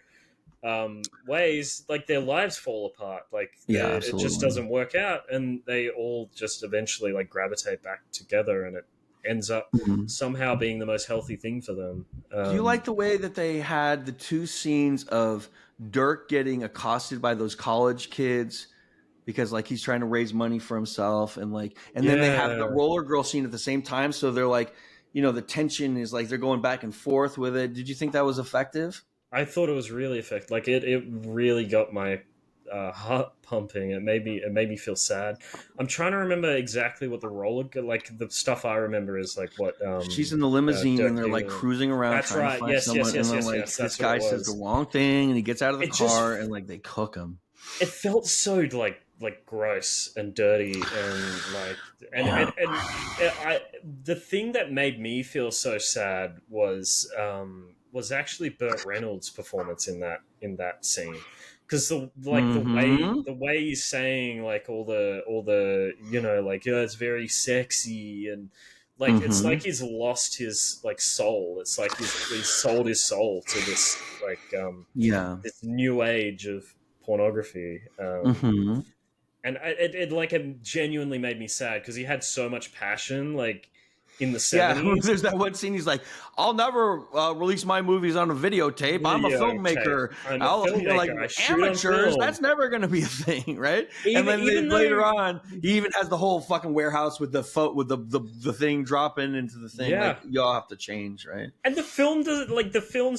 Speaker 2: ways, like their lives fall apart. Like it just doesn't work out, and they all just eventually like gravitate back together, and it ends up somehow being the most healthy thing for them.
Speaker 1: Do you like the way that they had the two scenes of Dirk getting accosted by those college kids because like he's trying to raise money for himself, and then they have the roller girl scene at the same time, so they're like, the tension is like they're going back and forth with it. Did you think that was effective?
Speaker 2: I thought it was really effective. Like it really got my heart pumping. It made me feel sad. I'm trying to remember exactly what the the stuff I remember is like what
Speaker 1: she's in the limousine and they're like cruising around.
Speaker 2: That's right. Yes.
Speaker 1: This guy says the wrong thing and he gets out of the car and like they cook him.
Speaker 2: It felt so like gross and dirty and the thing that made me feel so sad was actually Burt Reynolds' performance in that scene, because the way he's saying like all the like it's very sexy and like it's like he's lost his like soul. It's like he's sold his soul to this like this new age of pornography. And it genuinely made me sad because he had so much passion, like in the 70s.
Speaker 1: Yeah, there's that one scene. He's like, "I'll never release my movies on a videotape. I'm a filmmaker. Like amateurs. That's never going to be a thing, right?" And then later on, he even has the whole fucking warehouse with the thing dropping into the thing.
Speaker 2: Yeah,
Speaker 1: like, y'all have to change, right? And
Speaker 2: the films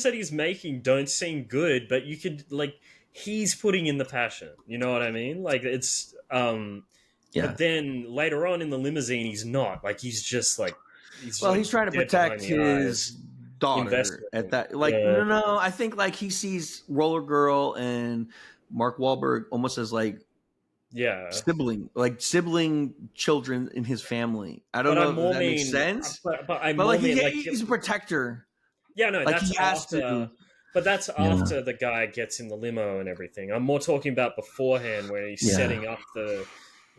Speaker 2: that he's making don't seem good, but you could like. He's putting in the passion. You know what I mean? Like it's but then later on in the limousine he's not. Like he's just like he's
Speaker 1: trying to protect his daughter at that no, I think like he sees Roller Girl and Mark Wahlberg almost as like sibling children in his family. I don't know if that makes sense. But he's a protector.
Speaker 2: Yeah, no,
Speaker 1: like he has to.
Speaker 2: But that's after the guy gets in the limo and everything. I'm more talking about beforehand, where he's setting up the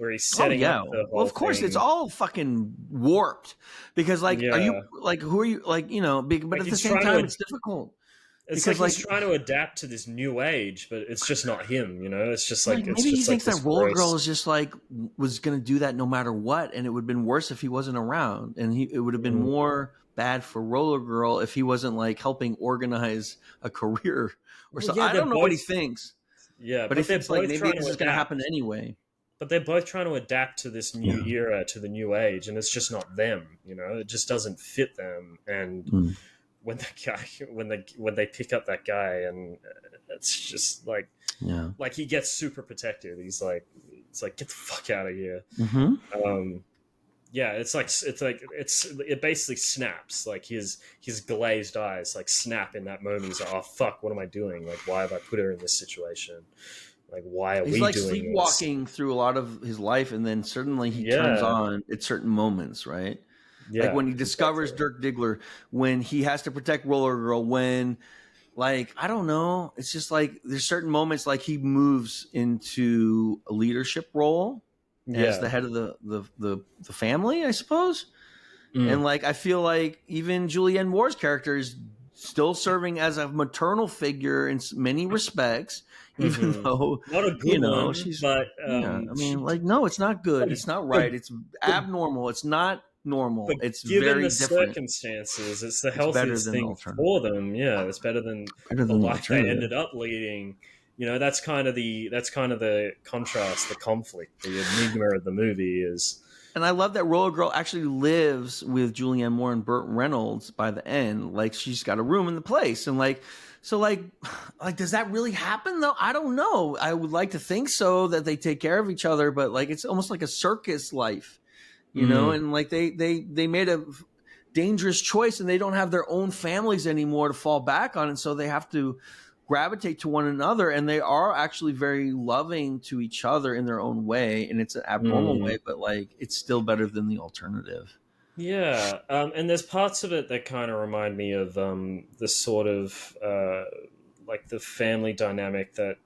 Speaker 1: well, of course, it's all fucking warped because, like, are you like who are you like? But at the same time, it's difficult.
Speaker 2: It's because he's trying to adapt to this new age, but it's just not him. It's just like
Speaker 1: maybe he thinks that Roller Girl is just like was going to do that no matter what, and it would have been worse if he wasn't around, and it would have been more bad for Roller Girl if he wasn't like helping organize a career or something. I don't know what he thinks.
Speaker 2: Yeah,
Speaker 1: but he thinks like maybe this is going to happen anyway.
Speaker 2: But they're both trying to adapt to this new era, to the new age, and it's just not them. It just doesn't fit them. And when they pick up that guy, and it's just like like he gets super protective. He's like, it's like, get the fuck out of here. It basically snaps. Like his glazed eyes like snap in that moment. He's like, oh fuck, what am I doing? Like, why have I put her in this situation? Like, why are we doing this? He's like
Speaker 1: sleepwalking through a lot of his life, and then suddenly he turns on at certain moments, right? Yeah, like when he discovers Dirk Diggler, when he has to protect Roller Girl, when, like, I don't know, it's just like there's certain moments like he moves into a leadership role as the head of the family, I suppose. And like I feel like even Julianne Moore's character is still serving as a maternal figure in many respects. Even though
Speaker 2: not a good one,
Speaker 1: she's,
Speaker 2: but
Speaker 1: I mean, like, no, it's not good. It's not right. It's abnormal. It's not normal. It's
Speaker 2: given
Speaker 1: very
Speaker 2: the
Speaker 1: different.
Speaker 2: Circumstances, it's the healthiest thing for them. Yeah, it's better than the life they ended up leading. That's kind of the contrast, the conflict, the enigma of the movie is.
Speaker 1: And I love that Roller Girl actually lives with Julianne Moore and Burt Reynolds by the end. Like, she's got a room in the place, and like. So, like, does that really happen, though? I don't know. I would like to think so, that they take care of each other, but, like, it's almost like a circus life, And, like, they made a dangerous choice, and they don't have their own families anymore to fall back on, and so they have to gravitate to one another, and they are actually very loving to each other in their own way, and it's an abnormal way, but, like, it's still better than the alternative.
Speaker 2: Yeah, and there's parts of it that kind of remind me of the sort of like the family dynamic that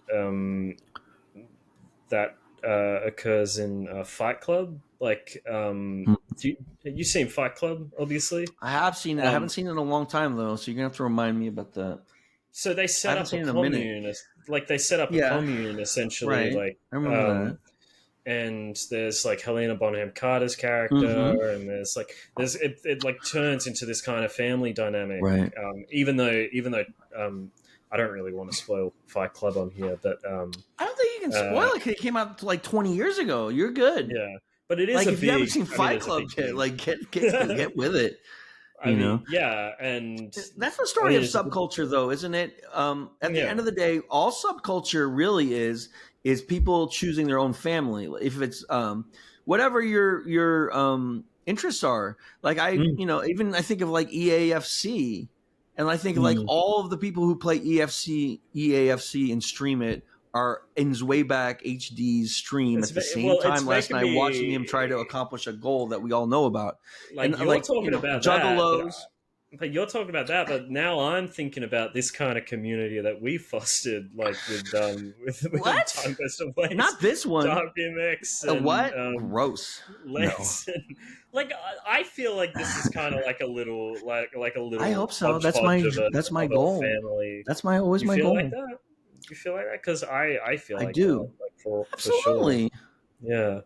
Speaker 2: occurs in Fight Club. Like, you've seen Fight Club, obviously.
Speaker 1: I have seen it. I haven't seen it in a long time though, so you're gonna have to remind me about that.
Speaker 2: So they set up a commune. like they set up a commune essentially,
Speaker 1: right.
Speaker 2: like
Speaker 1: I remember that.
Speaker 2: and there's like Helena Bonham Carter's character, and there's it like turns into this kind of family dynamic.
Speaker 1: Right.
Speaker 2: Even though I don't really want to spoil Fight Club on here, but
Speaker 1: I don't think you can spoil it because it came out like 20 years ago. You're good.
Speaker 2: Yeah, but it is
Speaker 1: like
Speaker 2: a
Speaker 1: if
Speaker 2: big,
Speaker 1: you haven't seen
Speaker 2: I mean,
Speaker 1: Fight
Speaker 2: it's a
Speaker 1: Club,
Speaker 2: big thing.
Speaker 1: like get with it.
Speaker 2: I mean, yeah, and
Speaker 1: that's the story of subculture, though, isn't it? At the end of the day, all subculture really is people choosing their own family. If it's whatever your interests are, like even I think of like EAFC, and I think like all of the people who play EAFC and stream it are in Zwayback HD's stream at the same time last night, watching him try to accomplish a goal that we all know with
Speaker 2: Like you're talking about Juggalos. But you're talking about that, but now I'm thinking about this kind of community that we fostered, like with Timegoestowaste.
Speaker 1: Not this one.
Speaker 2: Dark BMX. And,
Speaker 1: what? Gross.
Speaker 2: Legs. No. And, like I feel like this is kind of like a little.
Speaker 1: I hope so. That's my goal.
Speaker 2: Family.
Speaker 1: That's always my goal.
Speaker 2: Like that? You feel like that? Because I feel like
Speaker 1: I do.
Speaker 2: That, like
Speaker 1: Absolutely.
Speaker 2: For sure.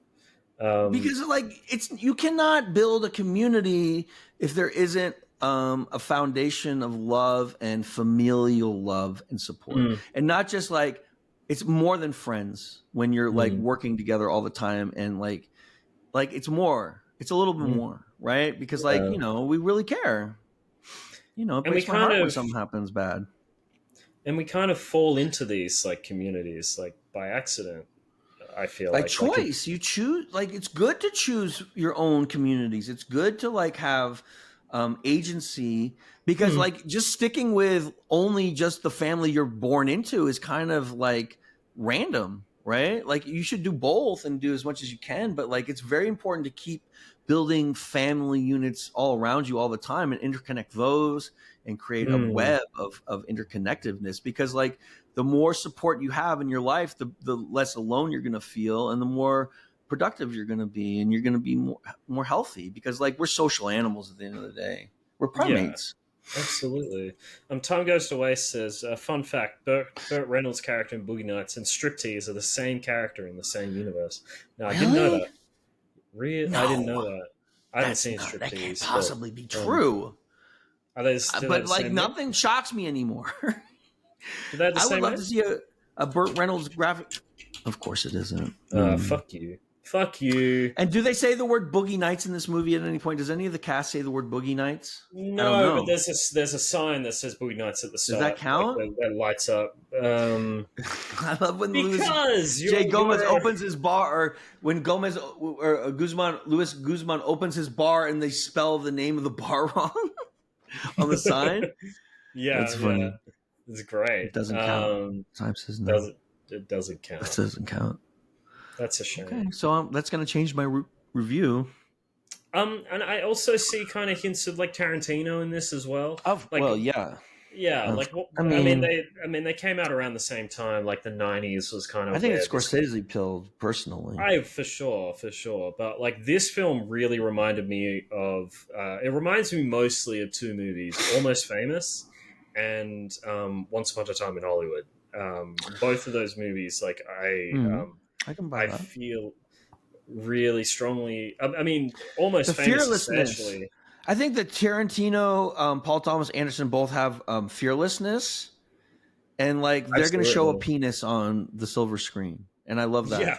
Speaker 2: Yeah.
Speaker 1: Because you cannot build a community if there isn't a foundation of love and familial love and support, and not just like it's more than friends when you're like working together all the time, and like it's more. It's a little bit more, right? Because we really care. It breaks my heart when something happens bad.
Speaker 2: And we kind of fall into these like communities like by accident. I feel
Speaker 1: like choice. You choose. Like it's good to choose your own communities. It's good to like have agency, because like just sticking with only just the family you're born into is kind of like random, right? Like you should do both and do as much as you can, but like it's very important to keep building family units all around you all the time and interconnect those and create a web of interconnectedness, because like the more support you have in your life, the less alone you're going to feel, and the more productive you're going to be, and you're going to be more healthy, because like we're social animals at the end of the day. We're primates.
Speaker 2: Yeah, absolutely. Timegoestowaste says, fun fact, Burt Reynolds' character in Boogie Nights and Striptease are the same character in the same universe. No, I didn't know that. Really? No, I didn't know that. I haven't seen Striptease.
Speaker 1: That can't possibly be true.
Speaker 2: Are they still
Speaker 1: but like nothing shocks me anymore. I would love to see a Burt Reynolds graphic. Of course it isn't.
Speaker 2: Fuck you. Fuck you.
Speaker 1: And do they say the word Boogie Nights in this movie at any point? Does any of the cast say the word Boogie Nights?
Speaker 2: No, but there's a sign that says Boogie Nights at the start.
Speaker 1: Does that count?
Speaker 2: Like, that lights up.
Speaker 1: I love when
Speaker 2: Jay
Speaker 1: Gomez opens his bar, or when Luis Guzman opens his bar and they spell the name of the bar wrong on the sign.
Speaker 2: Yeah,
Speaker 1: that's funny.
Speaker 2: Yeah. It's great.
Speaker 1: It doesn't count. Time says no.
Speaker 2: It doesn't count.
Speaker 1: It doesn't count.
Speaker 2: That's a shame.
Speaker 1: Okay, so that's going to change my review.
Speaker 2: And I also see kind of hints of like Tarantino in this as well.
Speaker 1: Yeah.
Speaker 2: Like I mean, they came out around the same time. Like the '90s was kind of.
Speaker 1: I think it's Scorsese pilled personally.
Speaker 2: For sure. But like this film really reminded me of. It reminds me mostly of two movies: Almost Famous and Once Upon a Time in Hollywood. Both of those movies, like I can buy that. I feel really strongly. I mean, Almost Famous especially.
Speaker 1: I think that Tarantino, Paul Thomas Anderson both have fearlessness, and like they're going to show a penis on the silver screen, and I love that. Yeah.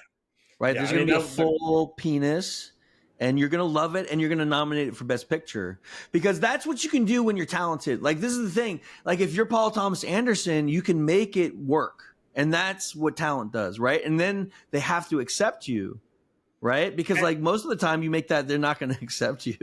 Speaker 1: Right? Yeah, there's going to be a full penis, and you're going to love it, and you're going to nominate it for Best Picture, because that's what you can do when you're talented. Like this is the thing. Like if you're Paul Thomas Anderson, you can make it work. And that's what talent does, right? And then they have to accept you, right? Because like most of the time you make that, they're not going to accept you.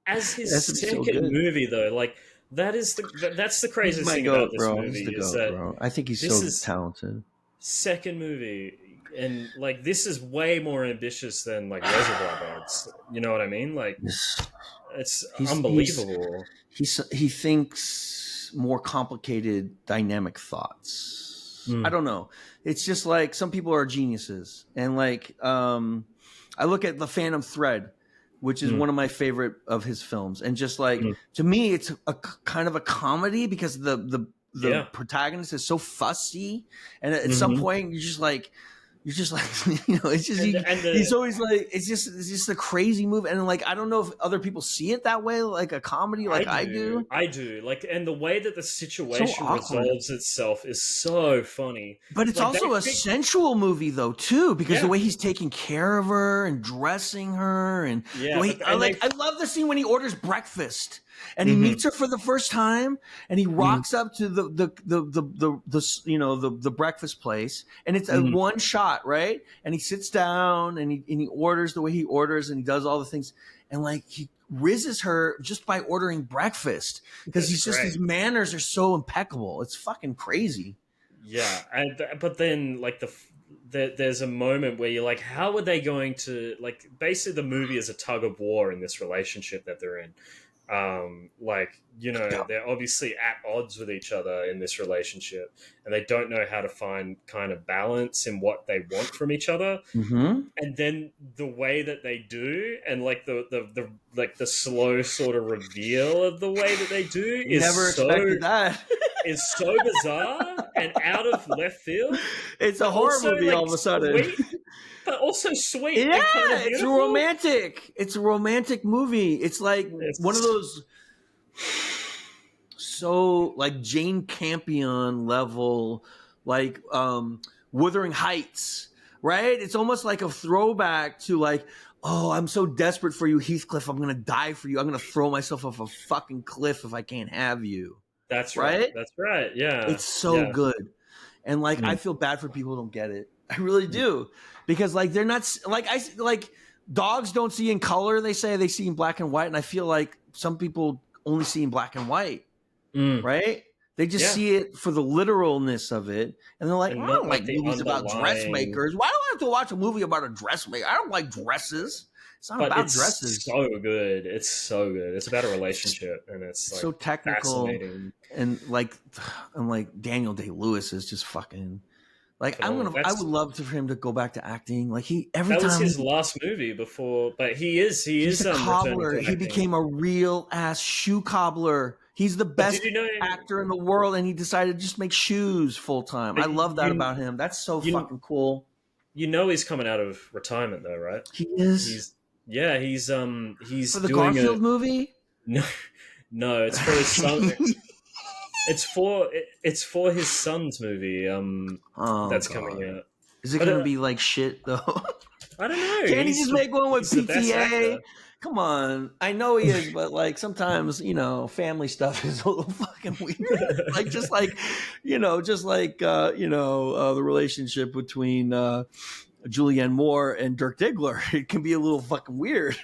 Speaker 2: As his second movie, though, like that's the craziest thing about this movie is that
Speaker 1: I think he's so talented.
Speaker 2: Second movie, and like this is way more ambitious than like Reservoir Dogs. You know what I mean? Like it's unbelievable.
Speaker 1: He thinks more complicated, dynamic thoughts. I don't know. It's just like some people are geniuses, and like I look at The Phantom Thread, which is one of my favorite of his films, and just like to me, it's a kind of a comedy because the the protagonist is so fussy, and at some point you're just like it's just he's always like it's just a crazy move, and like I don't know if other people see it that way, like a comedy, like I do.
Speaker 2: Like, and the way that the situation resolves itself is so funny.
Speaker 1: But it's
Speaker 2: like,
Speaker 1: also a sensual movie though too, because the way he's taking care of her and dressing her, and the way I love the scene when he orders breakfast. And he meets her for the first time, and he rocks up to the breakfast place, and it's a one shot, right? And he sits down and he orders the way he orders, and he does all the things, and like he rizzes her just by ordering breakfast because his manners are so impeccable. It's fucking crazy.
Speaker 2: Yeah, but then like there's a moment where you're like, how are they going to like? Basically, the movie is a tug of war in this relationship that they're in. They're obviously at odds with each other in this relationship, and they don't know how to find kind of balance in what they want from each other. And then the way that they do, and like the slow sort of reveal of the way that they do is
Speaker 1: never expected that.
Speaker 2: Is so bizarre and out of left field.
Speaker 1: It's a horror movie all of a sudden.
Speaker 2: Sweet, but also sweet.
Speaker 1: Yeah,
Speaker 2: and kind of
Speaker 1: it's romantic. It's a romantic movie. It's like one of those so like Jane Campion level, like Wuthering Heights, right? It's almost like a throwback to like, oh, I'm so desperate for you, Heathcliff. I'm gonna die for you. I'm gonna throw myself off a fucking cliff if I can't have you.
Speaker 2: That's right. That's right. Yeah.
Speaker 1: It's so good. And like, I feel bad for people who don't get it. I really do. Because like, they're not like dogs don't see in color. They say they see in black and white. And I feel like some people only see in black and white. Right. They just see it for the literalness of it. And they're like, I don't like movies about dressmakers. Why do I have to watch a movie about a dressmaker? I don't like dresses. It's not about dresses.
Speaker 2: So good. It's so good. It's about a relationship, and it's like
Speaker 1: so technical, and like Daniel Day-Lewis is just fucking like I would love for him to go back to acting. Like that was
Speaker 2: his last movie before, but he's
Speaker 1: a cobbler. He became a real ass shoe cobbler. He's the best actor in the world, and he decided to just make shoes full time. I love that about him. That's so fucking cool.
Speaker 2: You know he's coming out of retirement though, right?
Speaker 1: He is.
Speaker 2: He's
Speaker 1: for the Garfield movie.
Speaker 2: No, it's for his son. it's for his son's movie. That's coming out.
Speaker 1: Is it going to be like shit though?
Speaker 2: I don't know.
Speaker 1: Can't he just make one with PTA? Come on, I know he is, but like sometimes family stuff is a little fucking weird. Like the relationship between Julianne Moore and Dirk Diggler. It can be a little fucking weird.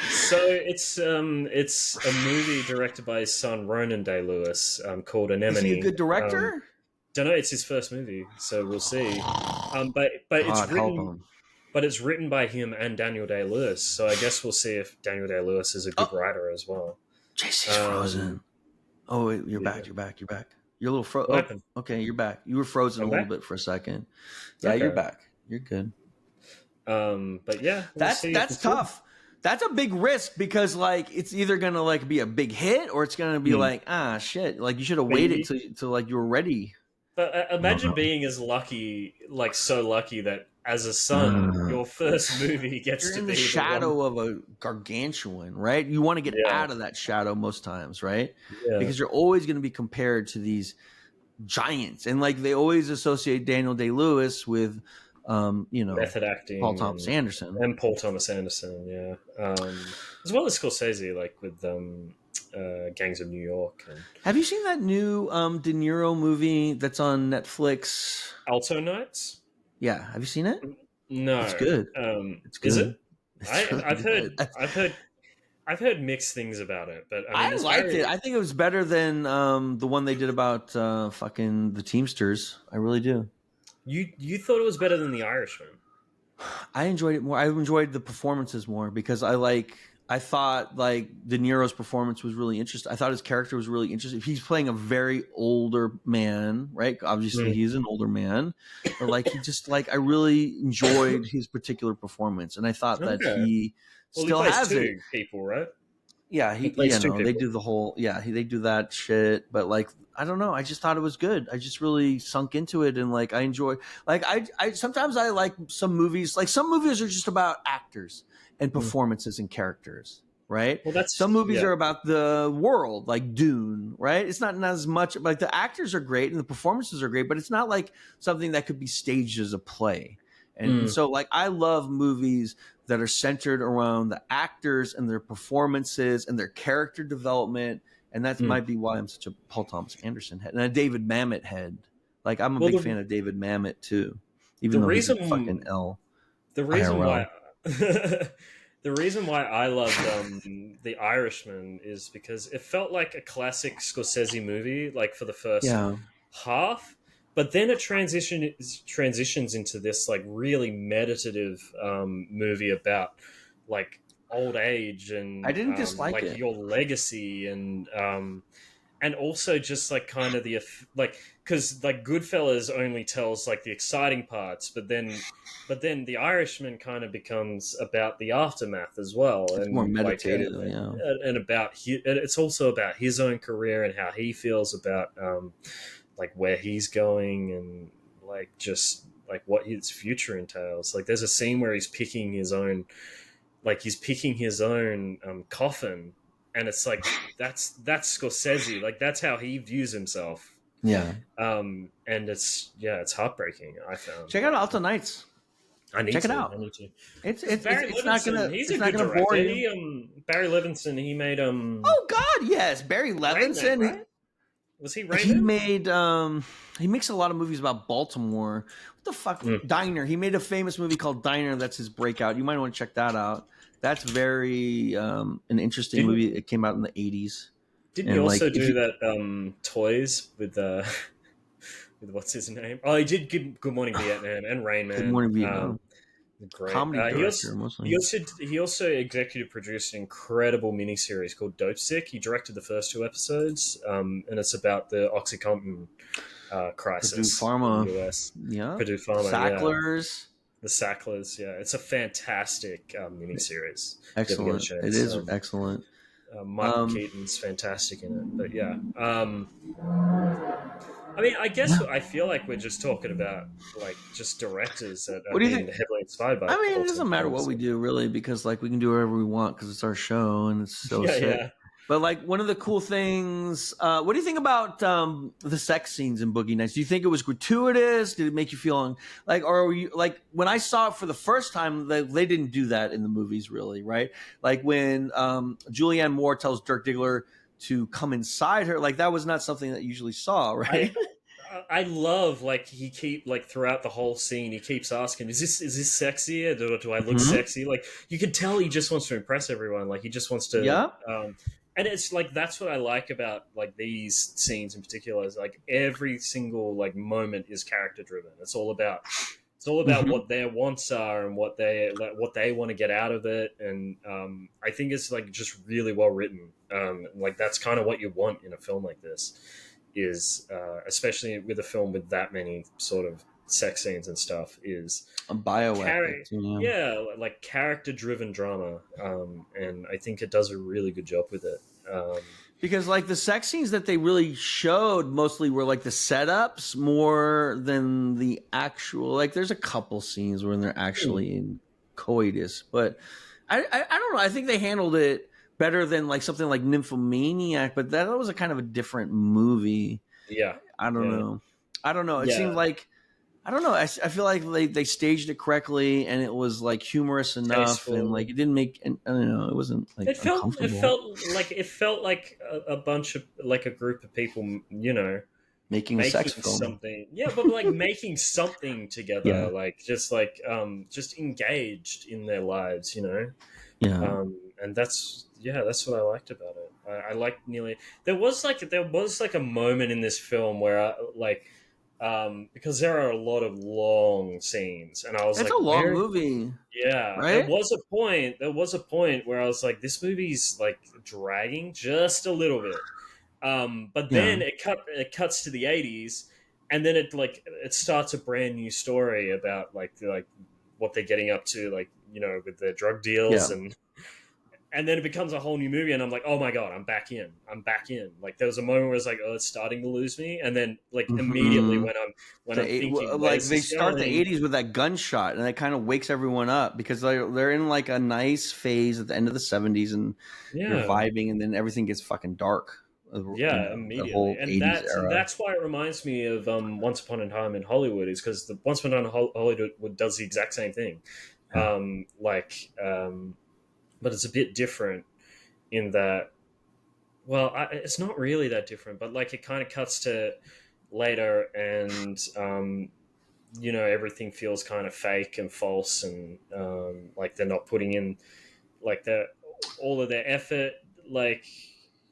Speaker 2: So it's a movie directed by his son Ronan Day-Lewis called Anemone.
Speaker 1: Is he a good director?
Speaker 2: Don't know. It's his first movie, so we'll see. But it's written by him and Daniel Day-Lewis, so I guess we'll see if Daniel Day-Lewis is a good writer as well.
Speaker 1: JC's frozen. Oh, wait, you're back. You're a little frozen. Okay, you're back. You were frozen a little bit for a second. Yeah, okay. You're back. You're good.
Speaker 2: But yeah,
Speaker 1: that's tough. That's a big risk because like it's either gonna like be a big hit or it's gonna be like shit. Like you should have waited till like you were ready.
Speaker 2: But imagine being as lucky, like so lucky that as a son, your first movie gets
Speaker 1: You're
Speaker 2: to
Speaker 1: in
Speaker 2: be
Speaker 1: the shadow of a gargantuan, right? You want to get out of that shadow most times, right? Yeah. Because you're always going to be compared to these giants, and like they always associate Daniel Day-Lewis with
Speaker 2: method acting,
Speaker 1: Paul Thomas Anderson,
Speaker 2: as well as Scorsese, like with Gangs of New York.
Speaker 1: Have you seen that new De Niro movie that's on Netflix?
Speaker 2: Alto Nights?
Speaker 1: Yeah, have you seen it?
Speaker 2: No,
Speaker 1: it's good.
Speaker 2: It's good. Is it? I've heard mixed things about it, but I liked
Speaker 1: it. I think it was better than the one they did about fucking the Teamsters. I really do.
Speaker 2: You thought it was better than The Irishman?
Speaker 1: I enjoyed it more. I enjoyed the performances more because I thought like De Niro's performance was really interesting. I thought his character was really interesting. He's playing a very older man, right? Obviously, he's an older man, but like he just like I really enjoyed his particular performance, and I thought that he still has
Speaker 2: two people, right?
Speaker 1: Yeah,
Speaker 2: He plays two
Speaker 1: they
Speaker 2: people.
Speaker 1: do the whole, they do that shit. But like, I don't know, I just thought it was good. I just really sunk into it, and like, I enjoy. Like, I sometimes I like some movies. Like some movies are just about actors and
Speaker 2: Mm.
Speaker 1: performances and characters, right?
Speaker 2: Well, that's
Speaker 1: Some movies
Speaker 2: yeah.
Speaker 1: are about the world, like Dune, right? It's not as much like the actors are great and the performances are great, but it's not like something that could be staged as a play. And
Speaker 2: Mm.
Speaker 1: so, like, I love movies that are centered around the actors and their performances and their character development. And that
Speaker 2: Mm.
Speaker 1: might be why I'm such a Paul Thomas Anderson head and a David Mamet head. Like, I'm a
Speaker 2: Well,
Speaker 1: big fan of David Mamet too,
Speaker 2: the
Speaker 1: even though he's a fucking
Speaker 2: reason
Speaker 1: L
Speaker 2: the reason
Speaker 1: IRL.
Speaker 2: why the reason why I loved The Irishman is because it felt like a classic Scorsese movie, like for the first
Speaker 1: Yeah,
Speaker 2: half, but then it transitions into this like really meditative movie about like old age
Speaker 1: I
Speaker 2: and
Speaker 1: didn't dislike
Speaker 2: like
Speaker 1: it.
Speaker 2: your legacy and also just like kind of like because like Goodfellas only tells like the exciting parts, but then The Irishman kind of becomes about the aftermath as well,
Speaker 1: It's more
Speaker 2: and like
Speaker 1: meditative. Yeah,
Speaker 2: and it's also about his own career and how he feels about like where he's going and like just like what his future entails. Like there's a scene where he's picking his own coffin, and it's like that's Scorsese. Like that's how he views himself.
Speaker 1: yeah.
Speaker 2: And it's heartbreaking. I found.
Speaker 1: Check out Alta Nights.
Speaker 2: I need
Speaker 1: Check it
Speaker 2: to.
Speaker 1: out.
Speaker 2: I need to.
Speaker 1: It's
Speaker 2: Because
Speaker 1: it's it's,
Speaker 2: Barry
Speaker 1: it's not
Speaker 2: Levinson,
Speaker 1: gonna
Speaker 2: he's
Speaker 1: it's
Speaker 2: a
Speaker 1: not
Speaker 2: good
Speaker 1: gonna bore
Speaker 2: director.
Speaker 1: you.
Speaker 2: Barry Levinson, he made
Speaker 1: Oh God, yes, Barry
Speaker 2: Rain Man,
Speaker 1: Levinson.
Speaker 2: right? Was he Rain
Speaker 1: He
Speaker 2: Man?
Speaker 1: made he makes a lot of movies about Baltimore. What the fuck?
Speaker 2: Mm.
Speaker 1: Diner. He made a famous movie called Diner. That's his breakout. You might want to check that out. That's very an interesting
Speaker 2: Didn't
Speaker 1: movie. It came out in the 80s.
Speaker 2: Didn't he
Speaker 1: And like
Speaker 2: also
Speaker 1: if
Speaker 2: do
Speaker 1: you
Speaker 2: that Toys with with what's his name? Oh, he did Good Morning Vietnam and Rain
Speaker 1: Good
Speaker 2: Man.
Speaker 1: Morning Vietnam,
Speaker 2: Great.
Speaker 1: comedy director mostly.
Speaker 2: He also executive produced an incredible miniseries called Dope Sick. He directed the first two episodes, and it's about the OxyContin
Speaker 1: Purdue
Speaker 2: crisis in the
Speaker 1: Pharma.
Speaker 2: US.
Speaker 1: Yeah.
Speaker 2: Purdue Pharma, yeah.
Speaker 1: Sacklers.
Speaker 2: The Sacklers, yeah. It's a fantastic miniseries. If you ever get a
Speaker 1: Excellent. It
Speaker 2: chance.
Speaker 1: is excellent.
Speaker 2: Michael
Speaker 1: Um
Speaker 2: Keaton's fantastic in it. But yeah. I mean, I guess I feel like we're just talking about like just directors that
Speaker 1: what
Speaker 2: have
Speaker 1: do you
Speaker 2: been
Speaker 1: think?
Speaker 2: heavily inspired by
Speaker 1: I mean,
Speaker 2: Paul
Speaker 1: it doesn't
Speaker 2: Thomas
Speaker 1: matter what we
Speaker 2: Anderson.
Speaker 1: do really, because like we can do whatever we want because it's our show and it's so
Speaker 2: Yeah,
Speaker 1: sick.
Speaker 2: yeah.
Speaker 1: But like one of the cool things, what do you think about the sex scenes in Boogie Nights? Do you think it was gratuitous? Did it make you feel like, or were you like when I saw it for the first time, they didn't do that in the movies really, right? Like when Julianne Moore tells Dirk Diggler to come inside her, like that was not something that you usually saw,
Speaker 2: I
Speaker 1: right?
Speaker 2: I love like like throughout the whole scene he keeps asking, is this sexy, or do I look
Speaker 1: Hmm.
Speaker 2: sexy? Like you can tell he just wants to impress everyone. Like he just wants to
Speaker 1: Yeah.
Speaker 2: and it's like that's what I like about like these scenes in particular, is like every single like moment is character driven. It's all about
Speaker 1: Hmm.
Speaker 2: what their wants are and what they want to get out of it, and I think it's like just really well written. Like that's kind of what you want in a film like this, is especially with a film with that many sort of sex scenes and stuff, is
Speaker 1: A bioepic.
Speaker 2: carry
Speaker 1: Yeah.
Speaker 2: yeah, like character driven drama, and I think it does a really good job with it.
Speaker 1: Because like the sex scenes that they really showed mostly were like the setups more than the actual. Like there's a couple scenes where they're actually in coitus, but I don't know. I think they handled it better than like something like Nymphomaniac, but that was a kind of a different movie.
Speaker 2: Yeah,
Speaker 1: I don't
Speaker 2: yeah,
Speaker 1: know. I don't know. It seemed
Speaker 2: yeah.
Speaker 1: like I don't know. I feel like they staged it correctly and it was like humorous enough and like
Speaker 2: Tasteful.
Speaker 1: it didn't make I don't know. It wasn't like
Speaker 2: It felt it
Speaker 1: uncomfortable
Speaker 2: felt like it felt like a bunch of like a group of people,
Speaker 1: making a sex
Speaker 2: making
Speaker 1: film.
Speaker 2: something. Yeah, but like making something together,
Speaker 1: Yeah.
Speaker 2: just engaged in their lives.
Speaker 1: Yeah.
Speaker 2: And that's what I liked about it. I liked nearly there was like a moment in this film where because there are a lot of long scenes, and I was
Speaker 1: It's
Speaker 2: like,
Speaker 1: a long
Speaker 2: where
Speaker 1: movie,
Speaker 2: yeah, there
Speaker 1: right?
Speaker 2: was a point. There was a point where I was like, this movie's like dragging just a little bit. But
Speaker 1: Yeah.
Speaker 2: then it cuts to the 80s, and then it starts a brand new story about like what they're getting up to, like with their drug deals,
Speaker 1: Yeah.
Speaker 2: and and then it becomes a whole new movie, and I'm like, oh my god, I'm back in. Like there was a moment where it's like, oh, it's starting to lose me, and then like immediately when I'm thinking,
Speaker 1: like they start the 80s with that gunshot, and it kind of wakes everyone up because they're in like a nice phase at the end of the 70s, and you're vibing, and then everything gets fucking dark.
Speaker 2: Yeah, immediately,
Speaker 1: the whole 80s era.
Speaker 2: That's why it reminds me of Once Upon a Time in Hollywood, is because the Once Upon a Time in Hollywood does the exact same thing, but it's a bit different in that. Well, it's not really that different, but like it kind of cuts to later, and everything feels kind of fake and false, and like they're not putting in like all of their effort, like.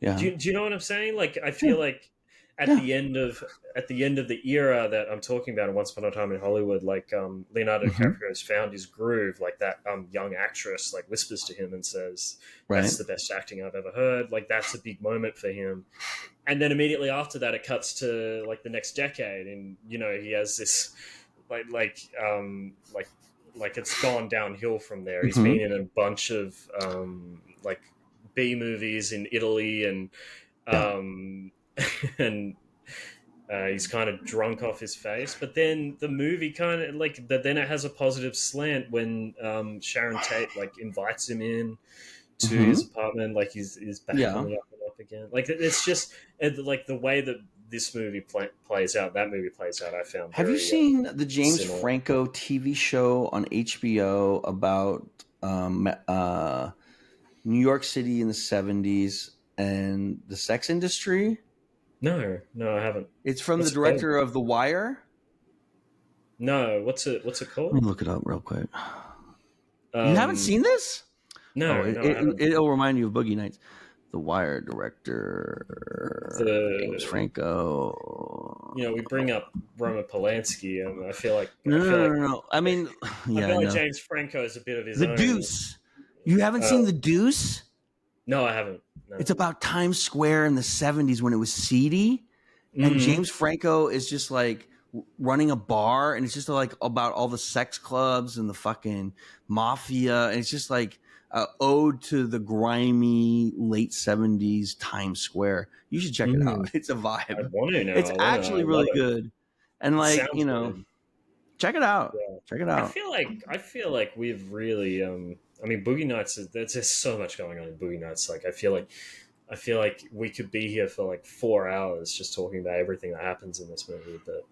Speaker 1: Yeah.
Speaker 2: Do you know what I'm saying? Like, I feel like at the end of the era that I'm talking about, in Once Upon a Time in Hollywood, like Leonardo DiCaprio has found his groove. Like that young actress like whispers to him and says, "That's the best acting I've ever heard." Like that's a big moment for him. And then immediately after that, it cuts to like the next decade, and he has this like it's gone downhill from there. He's been in a bunch of like B movies in Italy, and and he's kind of drunk off his face. But then the movie kind of like then it has a positive slant when Sharon Tate like invites him in to his apartment, like he's back on the up and up again. Like it's just like the way that this movie plays out, that movie plays out. I found.
Speaker 1: Have you seen the James Franco TV show on HBO about New York City in the 70s and the sex industry?
Speaker 2: No, I haven't.
Speaker 1: It's from the director of The Wire.
Speaker 2: No, what's it called?
Speaker 1: Let me look it up real quick. You haven't seen this?
Speaker 2: No,
Speaker 1: it'll remind you of Boogie Nights. The Wire director, James Franco.
Speaker 2: We bring up Roman Polanski, and I feel like
Speaker 1: no. I mean,
Speaker 2: I feel like James Franco is a bit of his own.
Speaker 1: The Deuce. You haven't seen The Deuce?
Speaker 2: No, I haven't. No.
Speaker 1: It's about Times Square in the 70s when it was seedy. And James Franco is just like running a bar, and it's just like about all the sex clubs and the fucking mafia. And it's just like an ode to the grimy late 70s Times Square. You should check it out. It's a vibe.
Speaker 2: I want to know.
Speaker 1: It's actually really good. And like,
Speaker 2: good.
Speaker 1: Check it out.
Speaker 2: Yeah.
Speaker 1: Check it out.
Speaker 2: I feel like we've really I mean, Boogie Nights, there's just so much going on in Boogie Nights. Like, I feel like we could be here for like 4 hours just talking about everything that happens in this movie. But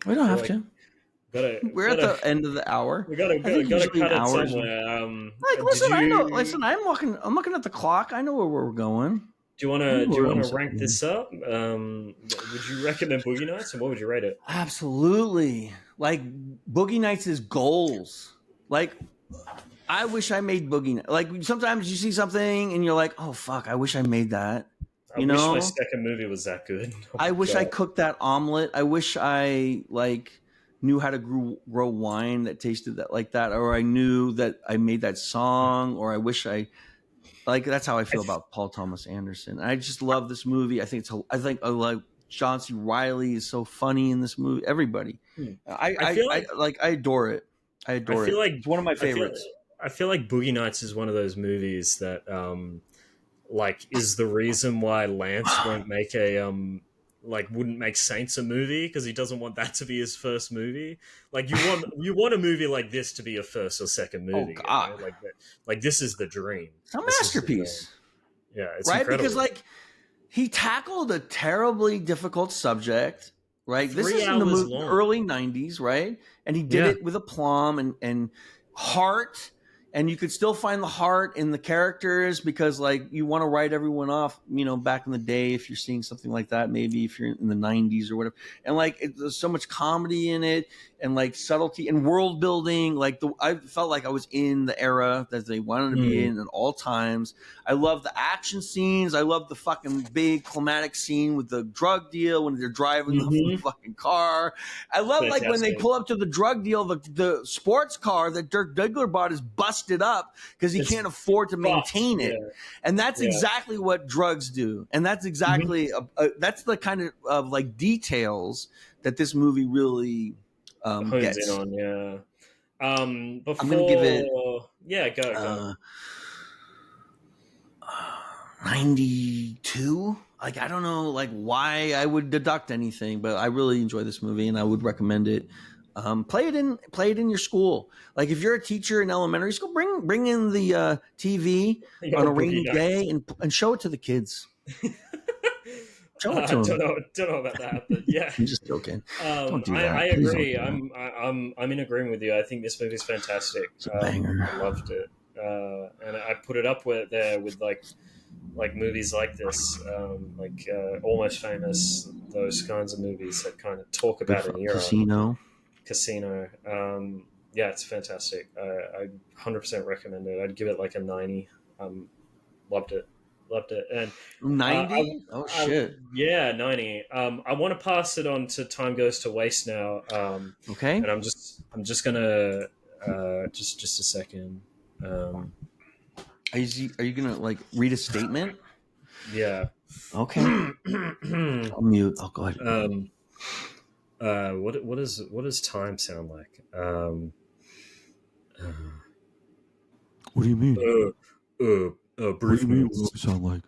Speaker 1: we don't have to. We're at the end of the hour.
Speaker 2: We gotta cut it somewhere.
Speaker 1: Listen, I'm looking at the clock. I know where we're going.
Speaker 2: Do you want to rank this up? Would you recommend Boogie Nights, and what would you rate it?
Speaker 1: Absolutely. Like Boogie Nights is goals. Like I wish I made Boogie Nights. Like sometimes you see something and you're like, oh fuck, I wish I made that.
Speaker 2: I wish my second movie was that good.
Speaker 1: I wish I cooked that omelet. I wish I knew how to grow wine that tasted like that, or I knew that I made that song, or I wish I that's how I feel about Paul Thomas Anderson. I just love this movie. I think I like John C. Reilly is so funny in this movie. Everybody, I adore it. I adore it. It's one of my favorites.
Speaker 2: I feel like Boogie Nights is one of those movies that is the reason why Lance won't make wouldn't make Saints a movie, because he doesn't want that to be his first movie. Like you want a movie like this to be your first or second movie. Oh God. Like this is the dream.
Speaker 1: It's a masterpiece.
Speaker 2: Yeah, it's
Speaker 1: right
Speaker 2: incredible.
Speaker 1: Because he tackled a terribly difficult subject. Right, this is in the early 90s, right? And he did it with aplomb and heart. And you could still find the heart in the characters, because you want to write everyone off, back in the day, if you're seeing something like that, maybe if you're in the 90s or whatever. And there's so much comedy in it, and subtlety and world building. I felt like I was in the era that they wanted to be in at all times. I love the action scenes. I love the fucking big climatic scene with the drug deal when they're driving the fucking car. I love when they pull up to the drug deal, the sports car that Dirk Diggler bought is busted up because he can't afford to maintain it. Yeah. And that's exactly what drugs do. And that's exactly that's the kind of details that this movie really gets
Speaker 2: in on. Before,
Speaker 1: I'm gonna give it
Speaker 2: go.
Speaker 1: 92. Like, I don't know, like, why I would deduct anything, but I really enjoy this movie and I would recommend it. Play it in your school. Like, if you're a teacher in elementary school, bring in the TV on a rainy day and show it to the kids. Show it to them.
Speaker 2: Don't know about that, but yeah,
Speaker 1: I'm just joking. Don't do that.
Speaker 2: I agree. I'm in agreement with you. I think this movie's fantastic.
Speaker 1: It's a banger.
Speaker 2: I loved it, and I put it up with like movies like this, like Almost Famous, those kinds of movies that kind of talk about an era. Casino. Yeah, it's fantastic. I 100% recommend it. I'd give it like a 90. Loved it. And
Speaker 1: 90? Oh shit.
Speaker 2: Yeah, 90. I want to pass it on to Time Goes to Waste now.
Speaker 1: Okay.
Speaker 2: And I'm just gonna just a second.
Speaker 1: Are you gonna like read a statement?
Speaker 2: Yeah.
Speaker 1: Okay. I'll mute. Oh, go ahead.
Speaker 2: What does time sound like?
Speaker 3: What do you mean?
Speaker 2: Brief
Speaker 3: what do you mean? What does it sound like?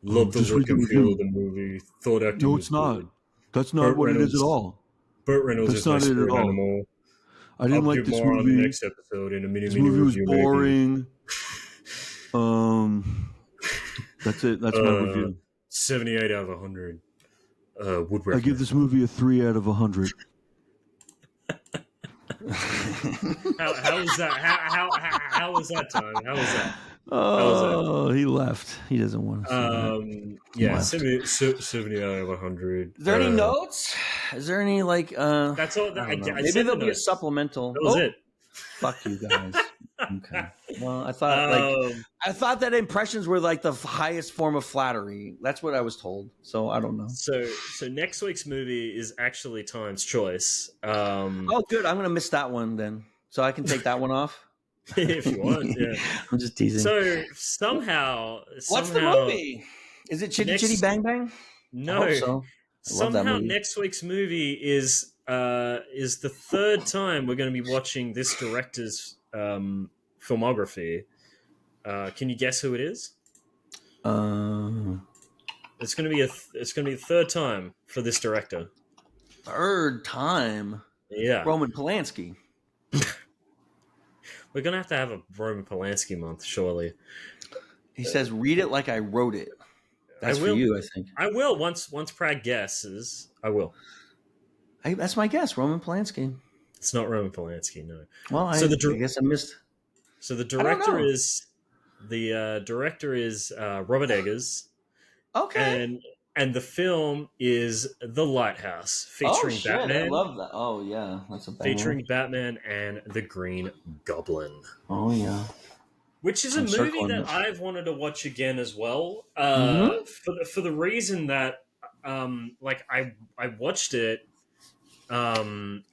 Speaker 2: Love the look and feel of the movie. Thought acting.
Speaker 3: No, it's not. Good. That's not what it is at all.
Speaker 2: Burt Reynolds is my spirit animal.
Speaker 3: I didn't like this movie.
Speaker 2: On the next episode in a mini
Speaker 3: this movie was boring. That's it. That's my review.
Speaker 2: 78 out of 100.
Speaker 3: I give this movie a 3 out of 100.
Speaker 2: How was that? How was that, Tom? How was that?
Speaker 1: Oh, he left. He doesn't want to see
Speaker 2: yeah, 70 out of 100.
Speaker 1: Is there any notes? Is there any like?
Speaker 2: That's all.
Speaker 1: Maybe there'll be a supplemental.
Speaker 2: That was it.
Speaker 1: Fuck you guys. Okay. Well, I thought that impressions were like the highest form of flattery. That's what I was told. So I don't know.
Speaker 2: So next week's movie is actually Time's Choice.
Speaker 1: Oh, good. I'm gonna miss that one then, so I can take that one off.
Speaker 2: If you want, yeah.
Speaker 1: I'm just teasing.
Speaker 2: So somehow,
Speaker 1: what's the movie? Is it Chitty Chitty Bang Bang?
Speaker 2: No.
Speaker 1: I hope so.
Speaker 2: Somehow next week's movie is the third time we're going to be watching this director's filmography. Can you guess who it is? It's going to be the third time for this director.
Speaker 1: Third time?
Speaker 2: Yeah.
Speaker 1: Roman Polanski.
Speaker 2: We're going to have a Roman Polanski month, surely.
Speaker 1: He says, read it like I wrote it. That's for you, I think.
Speaker 2: I will. Once Prag guesses, I will.
Speaker 1: That's my guess, Roman Polanski.
Speaker 2: It's not Roman Polanski, no.
Speaker 1: Well, I guess I missed.
Speaker 2: So the director is Robert Eggers.
Speaker 1: Okay.
Speaker 2: And the film is The Lighthouse, featuring Batman.
Speaker 1: I love that. Oh yeah, that's a banger.
Speaker 2: Featuring Batman and the Green Goblin.
Speaker 1: Oh yeah.
Speaker 2: Which is a movie that I've wanted to watch again as well. For the reason that I watched it. I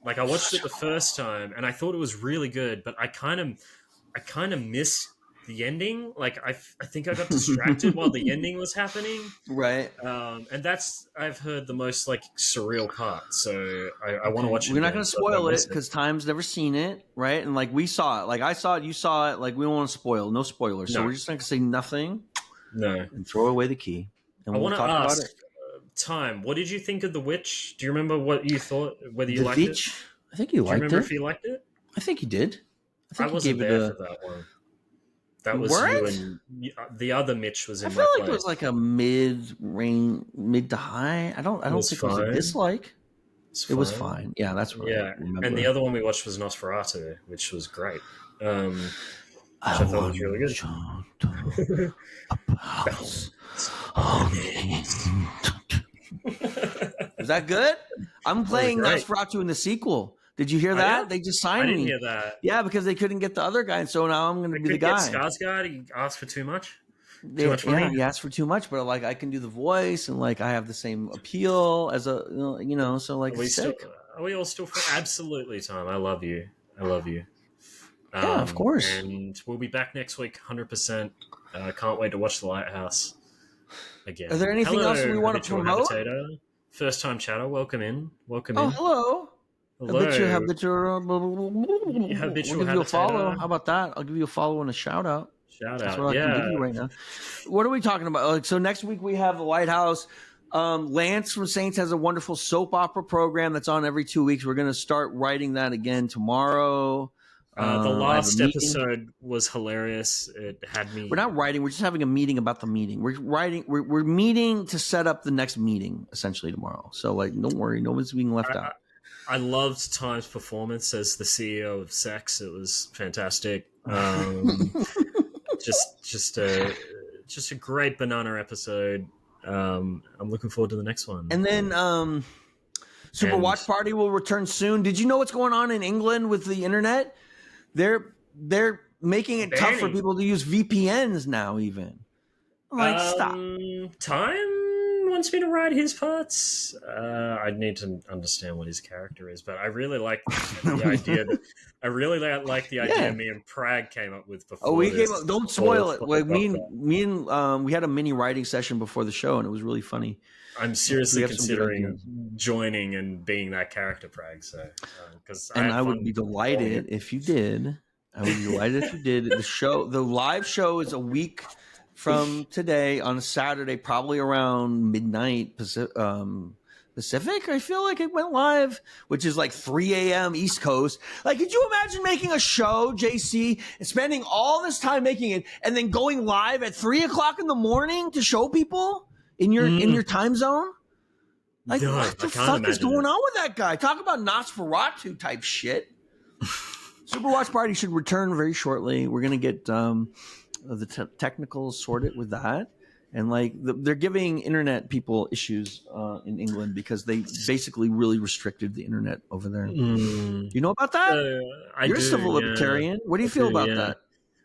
Speaker 2: watched it the first time and I thought it was really good, but I kind of missed the ending. Like I think I got distracted while the ending was happening.
Speaker 1: Right.
Speaker 2: And that's, I've heard, the most like surreal part. So I want to watch it.
Speaker 1: We're not going to spoil it because Time's never seen it, right? And like we saw it, like I saw it, you saw it. Like we don't want to spoil, no spoilers. So we're just not going to say nothing.
Speaker 2: No.
Speaker 1: And throw away the key. And
Speaker 2: I want to
Speaker 1: talk
Speaker 2: ask.
Speaker 1: About it.
Speaker 2: Time. What did you think of The Witch? Do you remember what you thought? Whether you liked it?
Speaker 1: I think you liked it.
Speaker 2: Do you remember if you liked it?
Speaker 1: I think you did.
Speaker 2: I wasn't there for that one. That was you and the other Mitch was in.
Speaker 1: I feel like it was like a mid to high. I don't think it was a dislike. It was fine. Yeah, that's what I remember.
Speaker 2: And the other one we watched was Nosferatu, which was great. Which I thought was really good.
Speaker 1: Is that good? I'm playing Nosferatu in the sequel. Did you hear that?
Speaker 2: Yeah.
Speaker 1: They just signed me.
Speaker 2: I didn't hear that.
Speaker 1: Yeah, because they couldn't get the other guy, and so now I'm going to be the guy.
Speaker 2: Skarsgård, he asked for too much.
Speaker 1: Too much money. Yeah, he asked for too much, but like I can do the voice, and like I have the same appeal as a, so like.
Speaker 2: Are we all still friends? Absolutely, Tom. I love you.
Speaker 1: Yeah, of course.
Speaker 2: And we'll be back next week, 100%. Can't wait to watch The Lighthouse again.
Speaker 1: Are there anything else we want to promote?
Speaker 2: First time chatter, welcome in.
Speaker 1: Oh, hello.
Speaker 2: Hello.
Speaker 1: Habitual. I'll give you a follow. How about that? I'll give you a follow and a shout out.
Speaker 2: Shout
Speaker 1: That's
Speaker 2: out.
Speaker 1: what I can give you right now. What are we talking about? Like, so next week we have the White House. Lance from Saints has a wonderful soap opera program that's on every 2 weeks. We're going to start writing that again tomorrow.
Speaker 2: The last episode was hilarious. It had me.
Speaker 1: We're not writing. We're just having a meeting about the meeting. We're writing. We're meeting to set up the next meeting essentially tomorrow. So like, don't worry, no one's being left out.
Speaker 2: I loved Time's performance as the CEO of Sex. It was fantastic. Just a great banana episode. I'm looking forward to the next one.
Speaker 1: And then Super Watch Party will return soon. Did you know what's going on in England with the internet? They're making it tough for people to use VPNs now. Even like stop.
Speaker 2: Time wants me to write his parts. I need to understand what his character is, but I really like the idea. I really like the idea me and Prag came up with before.
Speaker 1: Oh, we came up. Don't spoil it. Like me and we had a mini writing session before the show, and it was really funny.
Speaker 2: I'm seriously considering joining and being that character, Prag. So,
Speaker 1: I would be delighted if you did. I would be delighted if you did. The live show is a week from today on a Saturday, probably around midnight Pacific. I feel like it went live, which is like 3 a.m. East Coast. Like, could you imagine making a show, JC, and spending all this time making it, and then going live at 3 o'clock in the morning to show people in your time zone? Like, what the fuck is going on with that guy? Talk about Nosferatu type shit. Super Watch Party should return very shortly. We're gonna get the technicals sorted with that. And like they're giving internet people issues in England because they basically really restricted the internet over there. You know about that? You're a civil libertarian. What do you feel about that?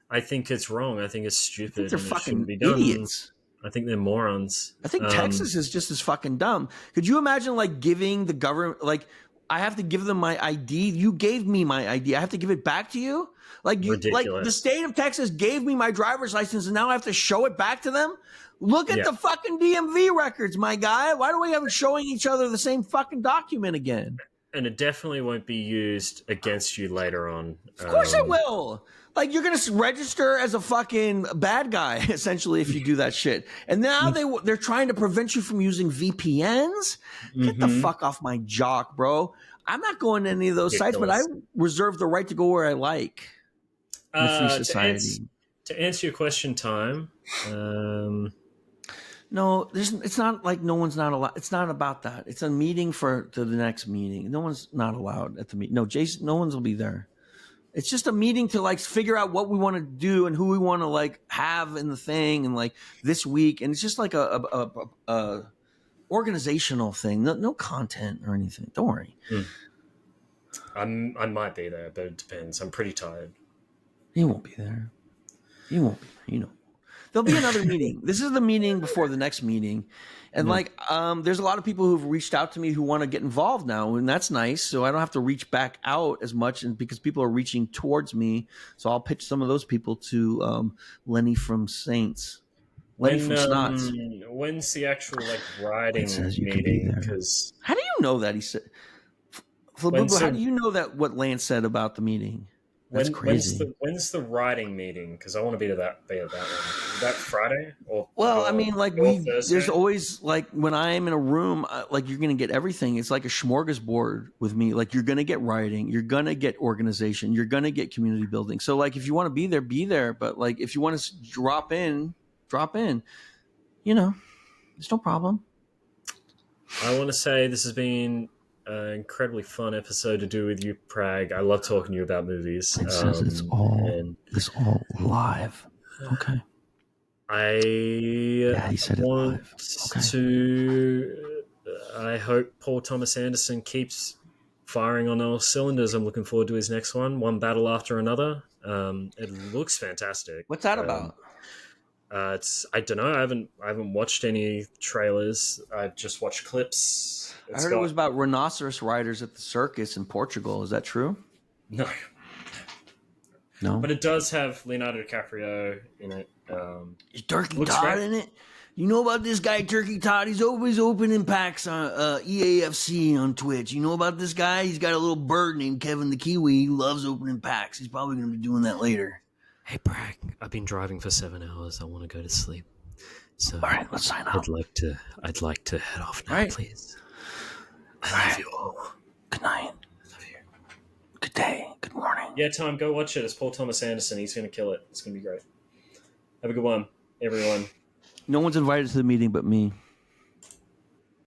Speaker 2: I think it's wrong. I think it's stupid.
Speaker 1: They're fucking idiots.
Speaker 2: I think they're morons.
Speaker 1: I think Texas is just as fucking dumb. Could you imagine like giving the government like I have to give them my ID? You gave me my ID. I have to give it back to you? Like the state of Texas gave me my driver's license and now I have to show it back to them? Look at the fucking DMV records, my guy. Why do we have showing each other the same fucking document again?
Speaker 2: And it definitely won't be used against you later on.
Speaker 1: Of course it will. Like, you're going to register as a fucking bad guy, essentially, if you do that shit. And now they're trying to prevent you from using VPNs? Get the fuck off my jock, bro. I'm not going to any of those sites, but I reserve the right to go where I like in a free society.
Speaker 2: To answer your question, Time...
Speaker 1: No, it's not like no one's not allowed. It's not about that. It's a meeting to the next meeting. No one's not allowed at the meeting. No, Jason, no one's will be there. It's just a meeting to like figure out what we want to do and who we want to like have in the thing and like this week. And it's just like a organizational thing. No content or anything. Don't worry.
Speaker 2: I might be there, but it depends. I'm pretty tired.
Speaker 1: You won't be there. You won't be there. You know. There'll be another meeting. This is the meeting before the next meeting. And there's a lot of people who've reached out to me who want to get involved now, and that's nice. So I don't have to reach back out as much, and because people are reaching towards me. So I'll pitch some of those people to Lenny from Saints. Lenny from Snots.
Speaker 2: When's the actual writing meeting? Because
Speaker 1: how do you know that? He said, how do you know that what Lance said about the meeting? That's crazy.
Speaker 2: When's the writing meeting? Because I want to be at that one. Is that Friday?
Speaker 1: There's always when I am in a room, you're going to get everything. It's like a smorgasbord with me. Like you're going to get writing, you're going to get organization, you're going to get community building. So like if you want to be there, be there. But like if you want to drop in. You know, there's no problem.
Speaker 2: I want to say this has been an incredibly fun episode to do with you, Prag. I love talking to you about movies.
Speaker 3: It says it's all live. Okay.
Speaker 2: He
Speaker 3: said it live.
Speaker 2: Okay. I hope Paul Thomas Anderson keeps firing on all cylinders. I'm looking forward to his next one battle after another. It looks fantastic.
Speaker 1: What's that about?
Speaker 2: I don't know. I haven't watched any trailers. I've just watched clips.
Speaker 1: I heard it was about rhinoceros riders at the circus in Portugal. Is that true?
Speaker 2: No. But it does have Leonardo DiCaprio in it.
Speaker 1: Is Turkey Todd in it? You know about this guy, Turkey Todd? He's always opening packs on EAFC on Twitch. You know about this guy? He's got a little bird named Kevin the Kiwi. He loves opening packs. He's probably going to be doing that later.
Speaker 2: Hey, Bragg, I've been driving for 7 hours. I want to go to sleep. So
Speaker 1: all right, let's sign off.
Speaker 2: I'd like to head off now, please.
Speaker 1: I love you all. Good night.
Speaker 2: Love you.
Speaker 1: Good day. Good morning.
Speaker 2: Yeah, Tom, go watch it. It's Paul Thomas Anderson. He's going to kill it. It's going to be great. Have a good one, everyone.
Speaker 1: No one's invited to the meeting but me.